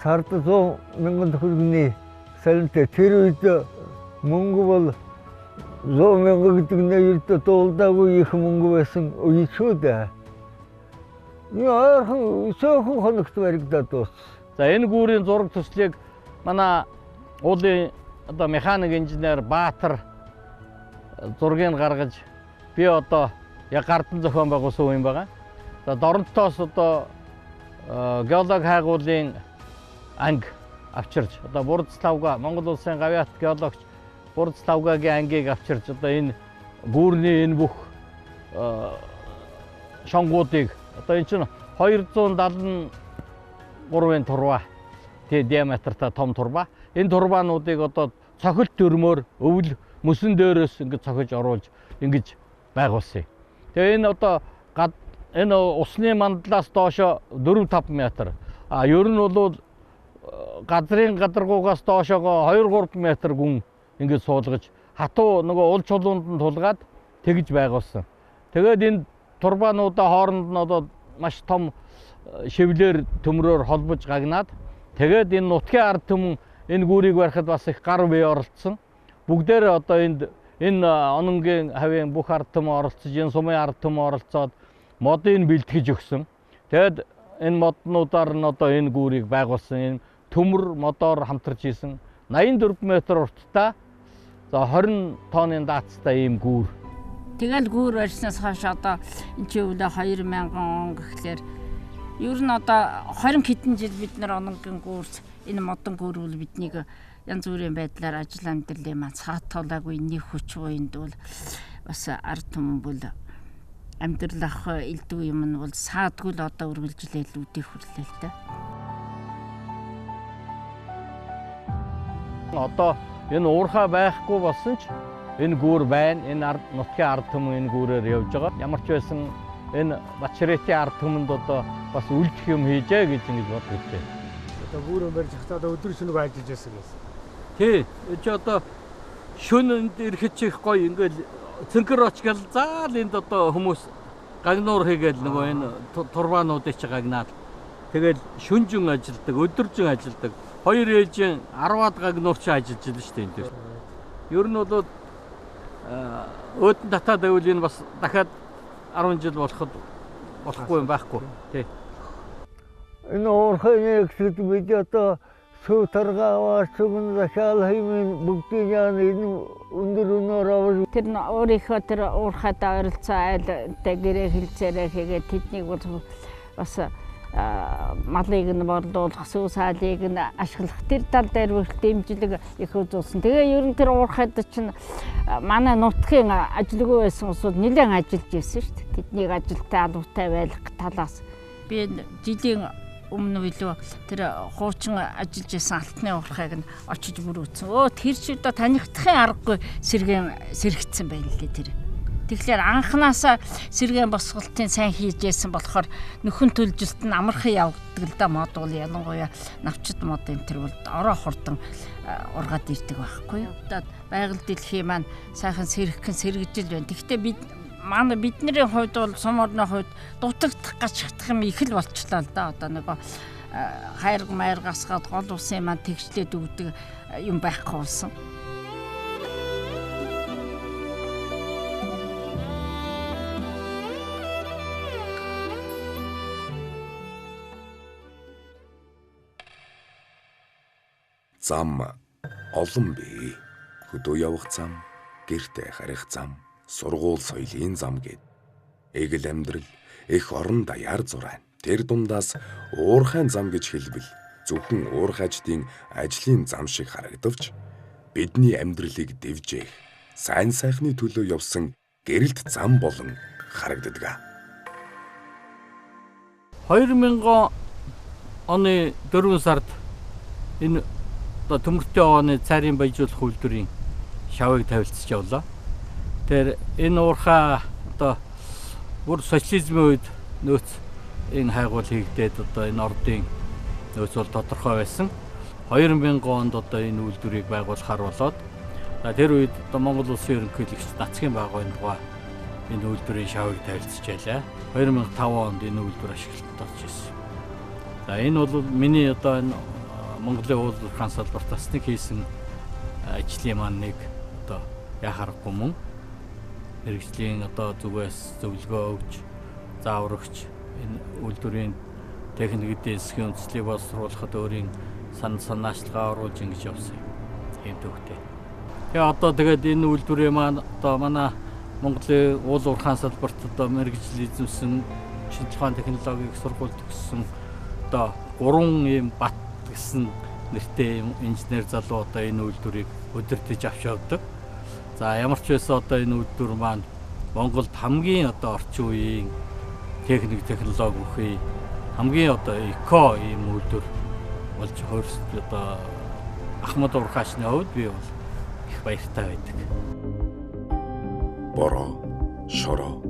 сард 100,000 төгрөгийн салентэй. Тэр үед мөнгө бол 100,000 гэдэг нэртэй дуулдаагүй их мөнгө байсан үе шүү дээ. Яахан сөөхөн хоногт баригдаад дууссан. За энэ гүүрийн зураг төслийг манай уулын одоо механик инженер Баатар зургийг гаргаж би одоо яг гардан зохион байгуулсан юм байгаа. За Доронтоос одоо геолог хайгуулын анги авчирч одоо Бурдславга Монгол улсын гавьяат геологч Бурдславгагийн ангийг авчирч одоо энэ гүүрний энэ бүх шонгуудыг одоо энэ чинь 273-ын турба диаметртай том турба. Энэ турбаануудыг одоо цохилт төрмөөр өвөл мөсөн дээрээс ингэж цохиж оруулж ингэж байгуулсан. Тэгээ энэ одоо энэ усны мандлаас доошо 4-5 метр. Ер нь бол газрын гадаргуугаас доошоогоо 2-3 метр гүн ингэж суулгаж хатуу нөгөө уул чулуунд нь тулгаад тэгж байгуулсан. Тэгээд энэ турбаануудаа хооронд нь одоо маш том шивлэр төмрөөр холбож гагнаад тэгээд энэ нутгийн ард түмэн энэ гүүрийг барихад бас их гар бие оролцсон. Бүгдээр одоо энэ ононгийн хавийн бүх ард түмэн оролцож, энэ сумын ард түмэн оролцоод модыг бэлтгэж өгсөн. Тэгэд энэ моднуудаар нь одоо энэ гүүрийг байгуулсан. Энэ төмөр модоор хамтарч исэн 84 метр урттай, за 20 тонны даацтай ийм гүүр. Тэгэл гүүр барьснаас хойш одоо энэ чи өвлө 2000 он гэхлээр ер нь одоо 20 хэдэн жил бид нар ононгийн гүүрс энэ модон гүүрүүл биднийг янз бүрийн байдлаар ажил амьдралын маань саатуулаагүй нэг хүч буйнд бол бас ард түмэн бол амьдрал ах элдв юм нь бол саадгүй л одоо үргэлжлээл үүдийг хүрлээ л дээ. Одоо энэ уурхай байхгүй болсон ч энэ гүүр байна. Энэ нутгийн ард түмэн энэ гүүрээр явж байгаа. Ямар ч байсан энэ Бачрэтийн ард түмэнд одоо бас үлдэх юм хийжээ гэж ингэж бодож байна. Одоо гүүрэн барьж хатаа одоо өдөр шөнөгүй ажиллаж байсан гэсэн. Тий, чи одоо шөнөнд ирэхэд ч их гоё ингээл цэнхэр очгол заал энд одоо хүмүүс гагнуур хийгээл нөгөө энэ турбаануудыг чи гагнаад тэгэл шүнжин ажилдаг, өдөржин ажилдаг. Хоёр ээлжийн 10-аад гагнуур чи ажиллаж байна шүү дээ энэ дээр. Ер нь бол өөдөн татаад байвал энэ бас дахиад 10 жил болохгүй юм байхгүй. Тий. Энэ уурхай нэгсэд бид одоо сүү таргавар цугн захиал хаймын бүгдийн яаны энэ өндөр өнөр авах. Тэр өөрийнхөө тэр уурхайдаа ойролцоо айл гэрээ хилцээрээ хийгээд тэднийг бас малыг нь борлуулах, сүү саалыг нь ашиглах тэр тал дээр бүх дэмжлэг их үзүүлсэн. Тэгээ ер нь тэр уурхайд чинь манай нутгийн ажилгүй байсан усуд нэлээд ажиллаж байсан шүү дээ. Тэднийг ажилтаа алуутай байх талаас би жилийн өмнө билүү тэр хуучин ажиллаж байсан алтны уурхайг нь очиж бүрөөцсөн. Тэр чи одоо танигдахын аргагүй сэргэгдсэн байна лээ тэр. Тэгэхээр анханасаа сэргээн босголтын сайн хийжсэн болохоор нөхөн төлжилт нь амархан явагддаг л да мод бол ялангуяа навчид мод энэ төр бол ороо хурдан ургаад ирдэг байхгүй юу. Одоо байгаль дэлхийн маань сайхан сэргэж байна. Гэхдээ бидний хувьд бол сум орны хувьд дутагдах гачдах юм их л болчлаа л да. Одоо нөгөө хайрг майргасгаад гол усын маань тэгшлээд өгдөг юм байхгүй болсон. Зам олон бий. Хөдөө явах зам, гэртээ харих зам, сургууль соёлын зам гэд. Эгэл амьдрал, эх орон даяар зураа. Тэр дундаас уурхайн зам гэж хэлбэл зөвхөн уурхайчдын ажлын зам шиг харагдавч бидний амьдралыг дэвжээх, сайн сайхны төлөө явсан гэрэлт зам болон харагддаг. 2000 оны 4 сард энэ одоо төмөртэй оны цаарийн баяжуулах үйлдвэрийн шавыг тавилцж явлаа. Тэр энэ уурхай одоо бүр социализмын үед нөөц энэ хайгуул хийгдээд одоо энэ ордын нөөц бол тодорхой байсан. 2000 онд одоо энэ үйлдвэрийг байгуулахаар болоод тэр үед одоо Монгол Улсын ерөнхийлөгч Нацгийн байгууллагын дугаа энэ үйлдвэрийн шавыг тавилцж байлаа. 2005 онд энэ үйлдвэр ашиглалтанд орж ирсэн. За энэ бол миний одоо энэ Монголын уул уурхайн салбарт бас нэг хийсэн ажлын маань нэг одоо яхахгүй мөн мэргэжлийн одоо зүгээс зөвлөгөө өгч зааврагч энэ үйлдвэрийн техник эдийн засгийн үндэслэлийг боловсруулахад өөрийн санаачлага оруулж ингэж явсан юм төвхтэй. Тэгээ одоо тэгээд энэ үйлдвэрийн маань одоо манай Монголын уул уурхайн салбарт одоо мэргэжил эзэмсэн шинжилгээ ухааны технологиг сургууль төгссөн одоо 3 ийм бат гэсэн нэртэй инженер залуу одоо энэ үйлдвэрийг удирдах авч явдаг. За ямар ч байсан одоо энэ үйлдвэр маань Монголд хамгийн одоо орчин үеийн техник технологи бүхий хамгийн одоо эко ийм үйлдвэр болж хөрс одоо Ахмад уурхайчны хувьд би бол их баяртай байдаг. Бороо, шороо,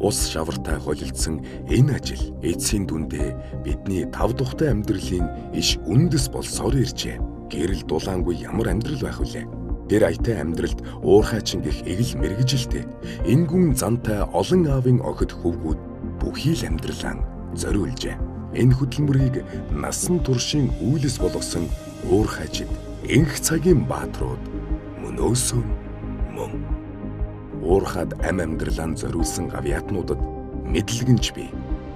ус шавартай холилдсон энэ ажил эцсийн дүндээ бидний тав тухтай амьдралын иш үндэс болсоор иржээ. Гэрэл дулаангүй ямар амьдрал байх вүлээ? Тэр аятай амьдралд уурхайчин гих эгэл мэргэжилтэй энэ гүн зантай олон аавын охид хөвгүүд бүхий л амьдралаа зориулжээ. Энэ хөдөлмөрийг насан туршийн үйлс болгосон уурхайчид энх цагийн баатрууд мөнөөсөн мөн. Уурхад ам амьдралаа зориулсан гавьяатнуудад мэдлэгэнч бий,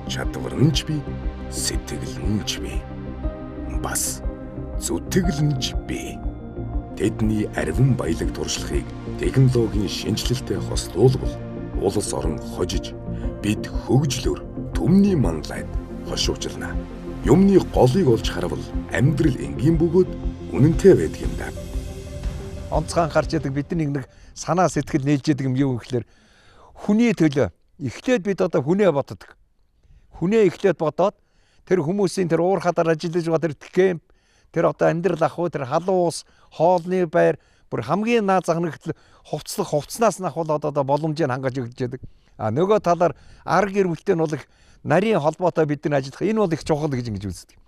чадварнч бий, сэтгэлнч бий. Бас зүтгэлнч бий. Тэдний арвин баялаг туршлагыг технологийн шинжилэлтэд хослуулбал улс орон хожиж бид хөгжлөөр түмний манлайд хошуучрна. Юмны голыг олж харвал амьдрал энгийн бөгөөд үнэнтэй байдаг юм даа. Онцгой анхаарч яадаг бидний нэг санаа сэтгэл нээлж яадаг юм юу гэхээр хүний төлөө эхлээд бид одоо хүнээ боддог. Хүнээ эхлээд бодоод тэр хүмүүсийн тэр уурхадаар ажиллаж байгаа тэр кемп, тэр одоо амьдрал ах уу, тэр халуун ус, хоолны байр бүр хамгийн наад загнагт хувцснаас нь ахвал одоо боломжийг хангаж өгч яадаг. А нөгөө талаар арга гэр бүлтэй нь бол их нарийн холбоотой бидний ажиллах энэ бол их чухал гэж ингэж үздэг.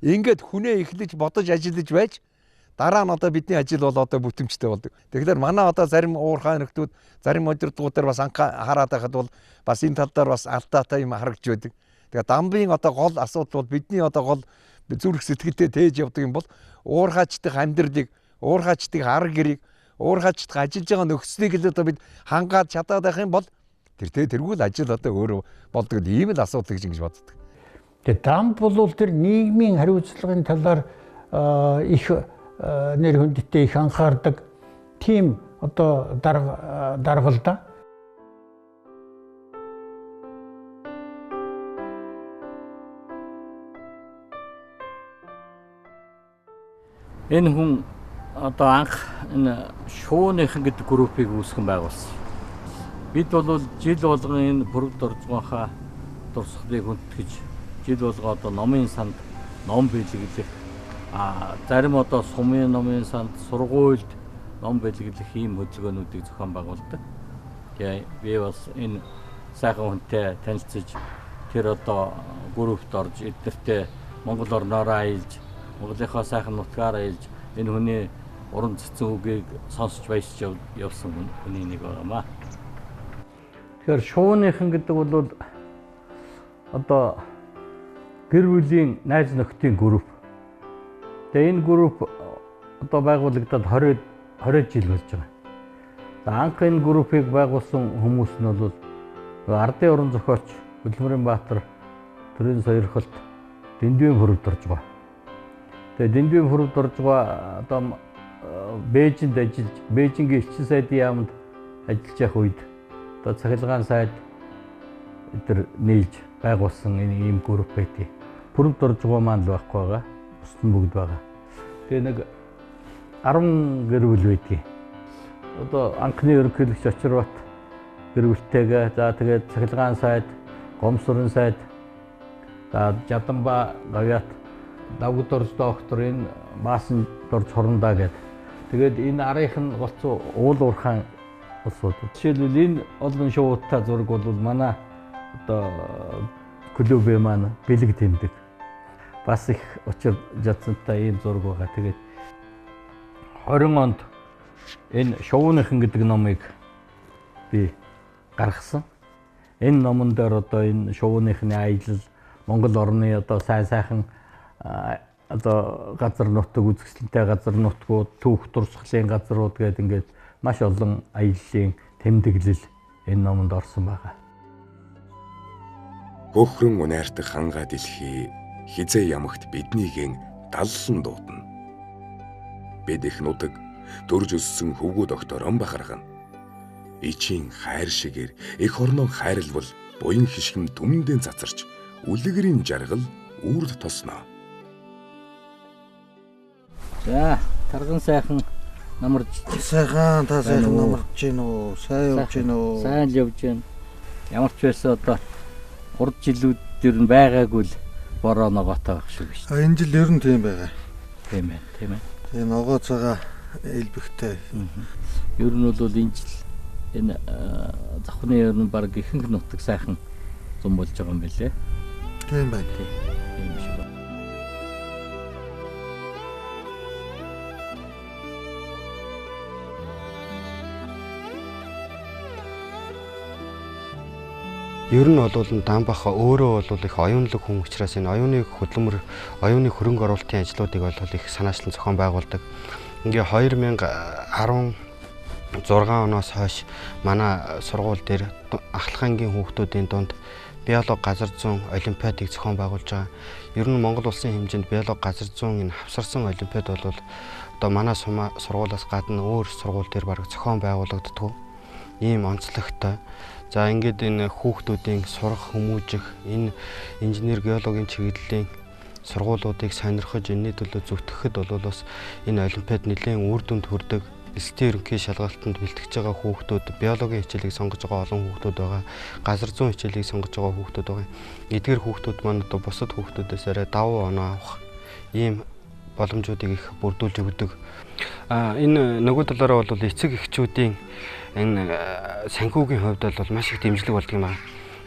Ингээд хүнээ эхлэж бодож ажиллаж байж дараа нь одоо бидний ажил бол одоо бүтэмжтэй болдог. Тэгэхээр манай одоо зарим уурхай нөхдүүд зарим удирдлагуудаар бас хараад байхад бол бас энэ тал дээр бас алдаатай юм харагдж байдаг. Тэгээ дамбын одоо гол асуудал бол бидний одоо гол зүрх сэтгэлдээ тээж явдаг юм бол уурхайчдын амьдралыг, уурхайчдын арга гэрийг, уурхайчдын ажиллаж байгаа нөхцөлийг л одоо бид хангаад чадаад байх юм бол тэргүүл ажил одоо өөрөө болдог ийм л асуудал гэж боддог. Тэгээ дамб бол тэр нийгмийн хариуцлагын талаар их нэр хүндтэй их анхаардаг тийм одоо даргал да. Энэ хүн одоо анх энэ шууныхан гэдэг группийг үүсгэн байгуулсан. Бид бол жил болгон энэ бүрд орж байхаа дурсгалыг хүндэтгэж жил болго одоо номын санд ном бэлгэлэх зарим одоо сумын номын санд сургуульд ном бэлгэлэх ийм хөдөлгөөнүүдийг зохион байгуулдаг. Тэгээ би бас энэ сайхан хүнтэй танилцж тэр одоо группт орж эдгэртээ Монгол орноороо аялж Монголынхаа сайхан нутгаараа аялж энэ хүний уран цэцэн үгийг сонсч баясч явсан хүний нэг байгаамаа. Тэгэхээр шууныхан гэдэг бол одоо гэр бүлийн найз нөхдийн групп. Тэгээ энэ групп одоо байгуулагдаад 20 жил болж байгаа. За анх энэ группийг байгуулсан хүмүүс нь бол ардын уран зохиолч Хөдөлмөрийн Баатар төрийн сойрхолт Дэндвийн хөрөвд орж байгаа. Тэгээ Дэндвийн хөрөвд орж байгаа одоо Бээжинд ажиллаж, Бээжингийн элчин сайдын яамд ажиллаж явах үед одоо цахилгаан сайд эдгээр нээлж байгуулсан энэ ийм групп байдгийг. Бүрд орж байгаа маань л байхгүй байгаа. Бусд нь бүгд байгаа. Тэгээ нэг 10 гэр бүл байдгийг. Одоо анхны ерөнхийлөгч Очирбат гэр бүлтэйгээ за тэгээд цахилгаан сайд, Гомсрын сайд, за Жаданба гавьяат, Давгдорж докторын Маасан дорж хорондоо гэдэг. Тэгээд энэ арийнх нь голцоо уул уурхаан улсууд. Жишээлбэл энэ олон шуудтай зураг бол манай одоо клубээ маань бэлэг тэмдэг. Бас их учир жадсантай ийм зураг байгаа. Тэгээд 20 онд энэ шууныхан гэдэг номыг би гаргасан. Энэ номон дээр одоо энэ шууныхны аялал, Монгол орны одоо сайн сайхан одоо газар нутаг үзэсгэлэнтэй газар нутгууд, түүх дурсгалын газрууд гэдэг ингээд маш олон аяллаа тэмдэглэл энэ номонд орсон байгаа. Хөхрөн унаардаг ханга дэлхий хизээ ямагт биднийгэн даллан дуудана. Бид их нутаг төрж өссөн хөвгүүд огторон бахаргана. Ичийн хайр шигээр эх орноо хайрлвал буян хишгэн түмэндээ цацарч үлгэрийн жаргал үрд тосноо. За, тарган сайхан намарч. Сайхан та сайхан намарч гин үү? Сайн явж гин үү? Сайн л явж байна. Ямар ч байсан одоо 3 жилүүд ер нь байгаагүй л бороо ногоотой байх шүү гэж. Энэ жил ер нь тийм байгаа. Тийм ээ, тийм ээ. Тэгээ ногоо цагаа элбэгтэй. Ер нь бол энэ жил энэ завхны ер нь баг ихэнх нутаг сайхан зам болж байгаа юм билээ. Тийм байна. Тийм шиг байна. Ер нь бол Дамбах өөрөө бол их оюунлаг хүн учраас энэ оюуны хөдөлмөр, оюуны хөрөнгө оруулалтын ажлуудыг бол их санаачлан зохион байгуулдаг. Ингээ 2016 оноос хойш манай сургууль дээр ахлахангийн хүүхдүүдийн дунд биологи газар зүүн олимпиадыг зохион байгуулж байгаа. Ер нь Монгол улсын хэмжээнд биологи газар зүүн энэ хавсарсан олимпиад бол одоо манай сургуулиас гадна өөр сургууль дээр бараг зохион байгуулагддаг. Ийм онцлогтой. За ингээд энэ хүүхдүүдийн сурах, хүмүүжих, энэ инженер геологийн чиглэлийн сургуулиудыг сонирхож энэний төлөө зүтгэхэд бол бас энэ олимпиад нэлээд үр дүнд хүрдэг. Эсдийн ерөнхий шалгалтанд бэлтгэж байгаа хүүхдүүд, биологийн хичээлийг сонгож байгаа олон хүүхдүүд байгаа. Газар зүүн хичээлийг сонгож байгаа хүүхдүүд байгаа. Эдгээр хүүхдүүд маань одоо бусад хүүхдүүдээс арай давуу оноо авах ийм боломжуудыг их бүрдүүлж өгдөг. Энэ нөгөө талаараа бол эцэг эхчүүдийн энэ санхүүгийн хувьд бол маш их дэмжлэг болдог юм аа.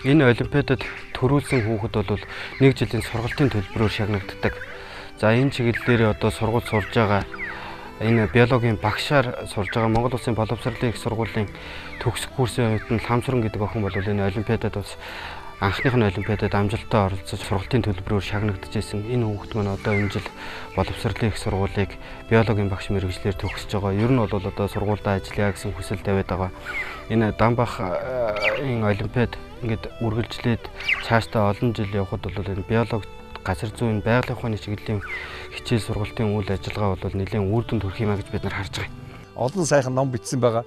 Энэ олимпиадад төрүүлсэн хүүхэд бол 1 жилийн сургалтын төлбөрөөр шагнагддаг. За энэ чиглэлээр одоо сургууль сурж байгаа энэ биологийн багшаар сурж байгаа Монгол Улсын боловсролын их сургуулийн төгсөх курсын хувьд нь Ламсран гэдэг охин бол энэ олимпиадад бас анхных нь олимпиадад амжилттай оролцож сургалтын төлбөрөөр шагнагдаж ирсэн. Энэ хүүхэд маань одоо энэ жил боловсролын их сургуулийг биологийн багш мэргэжлэр төгсөж байгаа. Ер нь бол одоо сургуультай ажиллая гэсэн хүсэл тавиад байгаа. Энэ Дамбах энэ олимпиад ингээд үргэлжлээд цаашдаа олон жил явхад бол энэ биологи газар зүүн байгалийн ухааны чиглэлийн хичээл сургалтын үйл ажиллагаа бол нэлээд үр дүнд хүрэх юмаа гэж бид нар харж байгаа. Олон сайхан ном бичсэн байгаа.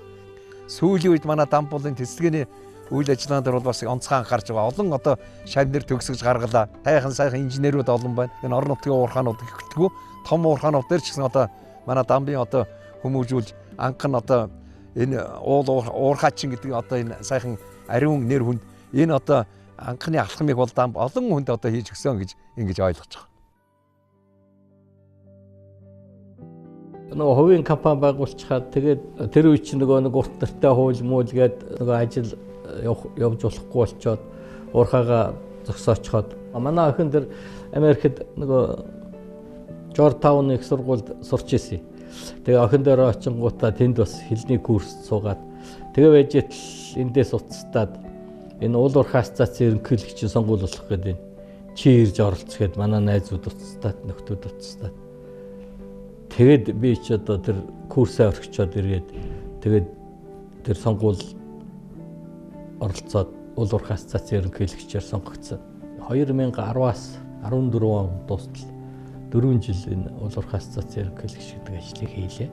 Сүүлийн үед манай Дамбуулын тэсэлгээний үйл ажиллагаан дээр бол бас онцгой анхаарч байгаа. Олон одоо шавнэр төгсгөж гаргалаа. Сайхан инженерүүд олон байна. Энэ орон нутгийн уурхаанууд ихэлтгүү том уурхаанууд дээр ч гэсэн одоо манай Дамбын одоо хүмүүжүүлж анх нь одоо энэ уурхаачин гэдэг одоо энэ сайхан ариун нэр хүнд энэ одоо анхны алхмыг бол Дамб олон хүнд одоо хийж өгсөн гэж ингэж ойлгож байгаа. Нөгөө хувийн компани байгуулчихад тэгээд тэр үе чинь нөгөө нэг урт нартай хууль муул гээд нөгөө ажил явж болохгүй болчоод уурхаага зогсоочхоод манай охин тэр Америкт нөгөө Жоржтаун их сургуульд сурч ирсэн. Тэгээ охин дээр очингуудаа тэнд бас хэлний курс суугаад тэгээ байж итл эндээс уцтаад энэ уул уурхай ассоциацийн ерөнхийлөгчийн сонгуул болох гэдэг чи ирж оролцоход манай найзууд уцтаад нөхдүүд уцтаад тэгээд би ч одоо тэр курсаа орхичоод ирээд тэгээд тэр сонгуул оролцоод уул уурхай ассоциацийн ерөнхийлөгчөөр сонгогдсон. 2010-аас 14 он дуустал 4 жил энэ уул уурхай ассоциацийн ерөнхийлөгч гэдэг ажлыг хийлээ.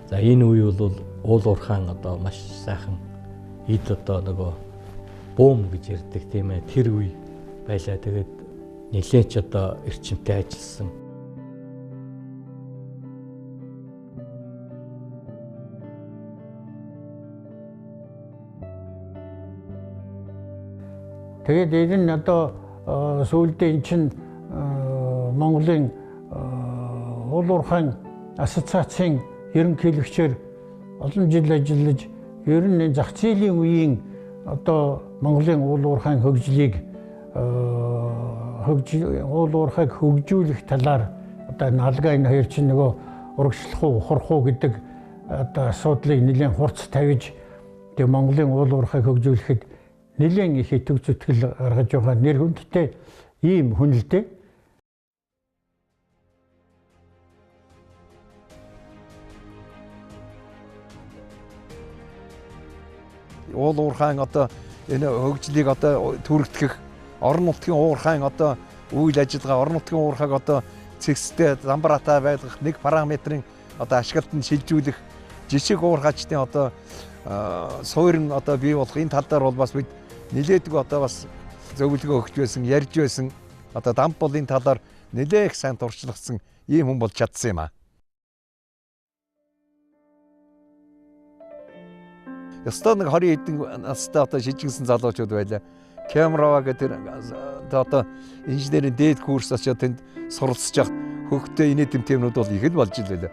За энэ үе бол уул уурхайн одоо маш сайхан эд одоо нөгөө бум гэж ярьдаг тийм ээ тэр үе байлаа. Тэгээд нэлээч одоо эрчимтэй ажилласан. Тэгээд энэ нь одоо сүүлдээ эн чинь Монголын уул уурхайн ассоциацийн ерөнхийлөгчөөр олон жил ажиллаж ер нь зах зээлийн үеийн одоо Монголын уул уурхайн хөгжлийг уул уурхайг хөгжүүлэх талаар одоо наалга энэ хоёр чинь нөгөө урагшлах уу ухрах уу гэдэг одоо асуудлыг нэлээд хурц тавьж тэгээ Монголын уул уурхайг хөгжүүлэхэд нэлээд их идэв зүтгэл гаргаж байгаа нэр хүндтэй ийм хүн л дээ. Уул уурхайн одоо энэ хөгжлийг одоо түрэгдэх орон нутгийн уурхайн одоо үйл ажиллагаа орон нутгийн уурхайг одоо цэгцтэй замбараатай байлгах нэг параметрын одоо ашиглалтанд шилжүүлэх жишг уурхайчдын одоо суурь нь одоо бий болох энэ тал дээр бол бас бид нилээдгүй одоо бас зөвлөгөө өгч байсан, ярьж байсан. Одоо Дамбул энэ талаар нэлээх сайн туршлагасан ийм хүн болж чадсан юм аа. Ястаа нэг 20 хэдэн настай одоо шижигсэн залуучууд байлаа. Камерава гэдэг одоо инженерийн дээд курс очоод тэнд суралцж явах хөгтөө инээ тэмтэмнүүд бол их л болж илээ.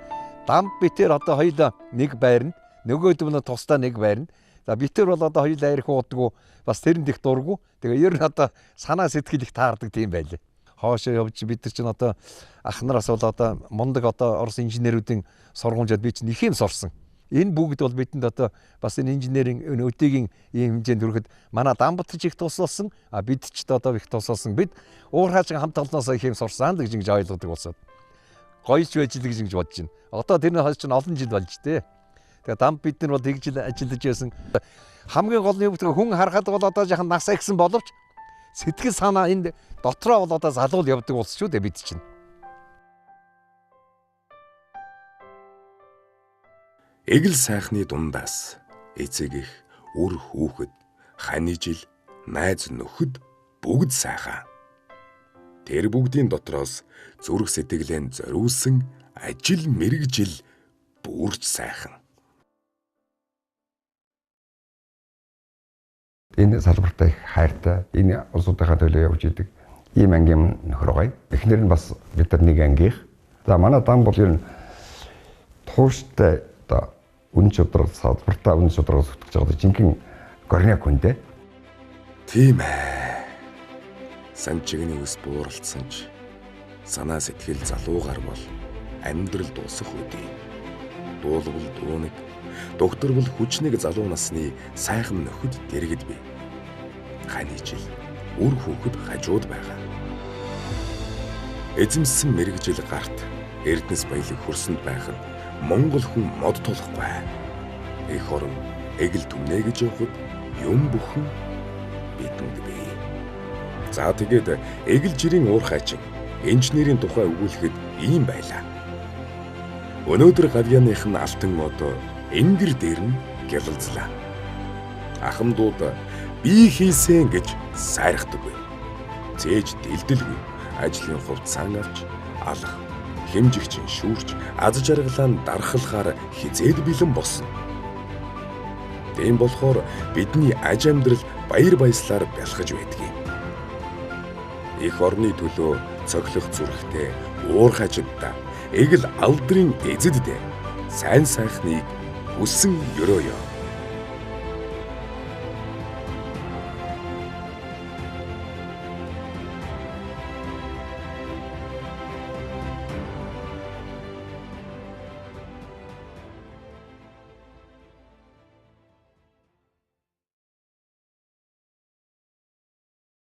Дамб битэр одоо хоёулаа нэг байранд, нөгөөдөө нь тусдаа нэг байранд. За бид тэр бол одоо хоёулаа ярих ууддаг бас тэрэнд их дургу. Тэгээ ер нь одоо санаа сэтгэл их таардаг тийм байлээ. Хоошоо явж бид нар чинь одоо ах нараас бол одоо мундаг одоо орос инженерүүдийн сургуульд би чинь их юм сурсан. Энэ бүгд бол бидэнд одоо бас энэ инженерийн өдөөгийн ийм хэмжээнд хүрэхэд манай Дамбатч их тусалсан, бид ч одоо их тусалсан. Бид уурхааж хамт олноосоо их юм сурсан л гэж ингэж ойлгодог болсоо. Гоёч байж л гэж бодож байна. Одоо тэр нь хойш чинь олон жил болж тээ. Тэгээ Дамб бид нар бол тэгж ажиллаж байсан. Хамгийн гол нь хүн харахад бол одоо жаахан насаа ихсэн боловч сэтгэл санаа энд дотроо бол одоо залуул явдаг болсон шүү дээ бид чинь. Эгэл сайхны дундаас эцэг их, үр хүүхэд, ханы жил, найз нөхөд бүгд сайхан. Тэр бүгдийн дотроос зүрх сэтгэлээ зориулсан ажил мэргэжил бүрч сайхан. Энэ салбартай их хайртай, энэ улсуудынхаа төлөө явж идэг ийм ангийн нөхөр гоё. Эхнэр нь бас бид нар нэг ангийнх. За манай Дам бол ер нь тууштай одоо үн чөдрөл салбартаа үн чөдрөл зүтгэж байгаа жинхэнэ горняк хүндээ. Тийм ээ. Санчигны ус бууралцсан ч санаа сэтгэл залуугаар бол амьдрал дуусах үдий. Дуулбал дүүнэг, докторбол хүчнийг залуу насны сайхан нөхөд дэргэд бий. Ханы жил үр хүүхэд хажууд байгаа. Эзэмсэн мэрэгжил гарт Эрдэнэс баялаг хөрсөнд байхад Монгол хүн мод тулахгүй. Эх орон эгэл түмнэ гэж явахад юм бүхэн бидэнд бий. За тэгээд эгэл жирийн уур хайчин инженерийн тухай өгүүлэхэд ийм байлаа. Өнөөдөр гавьяаных нь алтан модо энгэр дээр нь гялалзлаа. Ахмадууд бие хийсэн гэж сайрхдаггүй. Цээж дэлдэлгүй ажлын хувьд сан авч алах, хэмжигчин шүүрч аз жаргалаа дарахлахаар хизээд бэлэн босно. Тийм болохоор бидний аж амьдрал баяр баясгалаар бэлхэж байдгийг. Их орны төлөө цоглох зүрхтэй уур хажиддаа эгэл алдрын эзэддээ сайн сайхныг хүссэн өрөөё.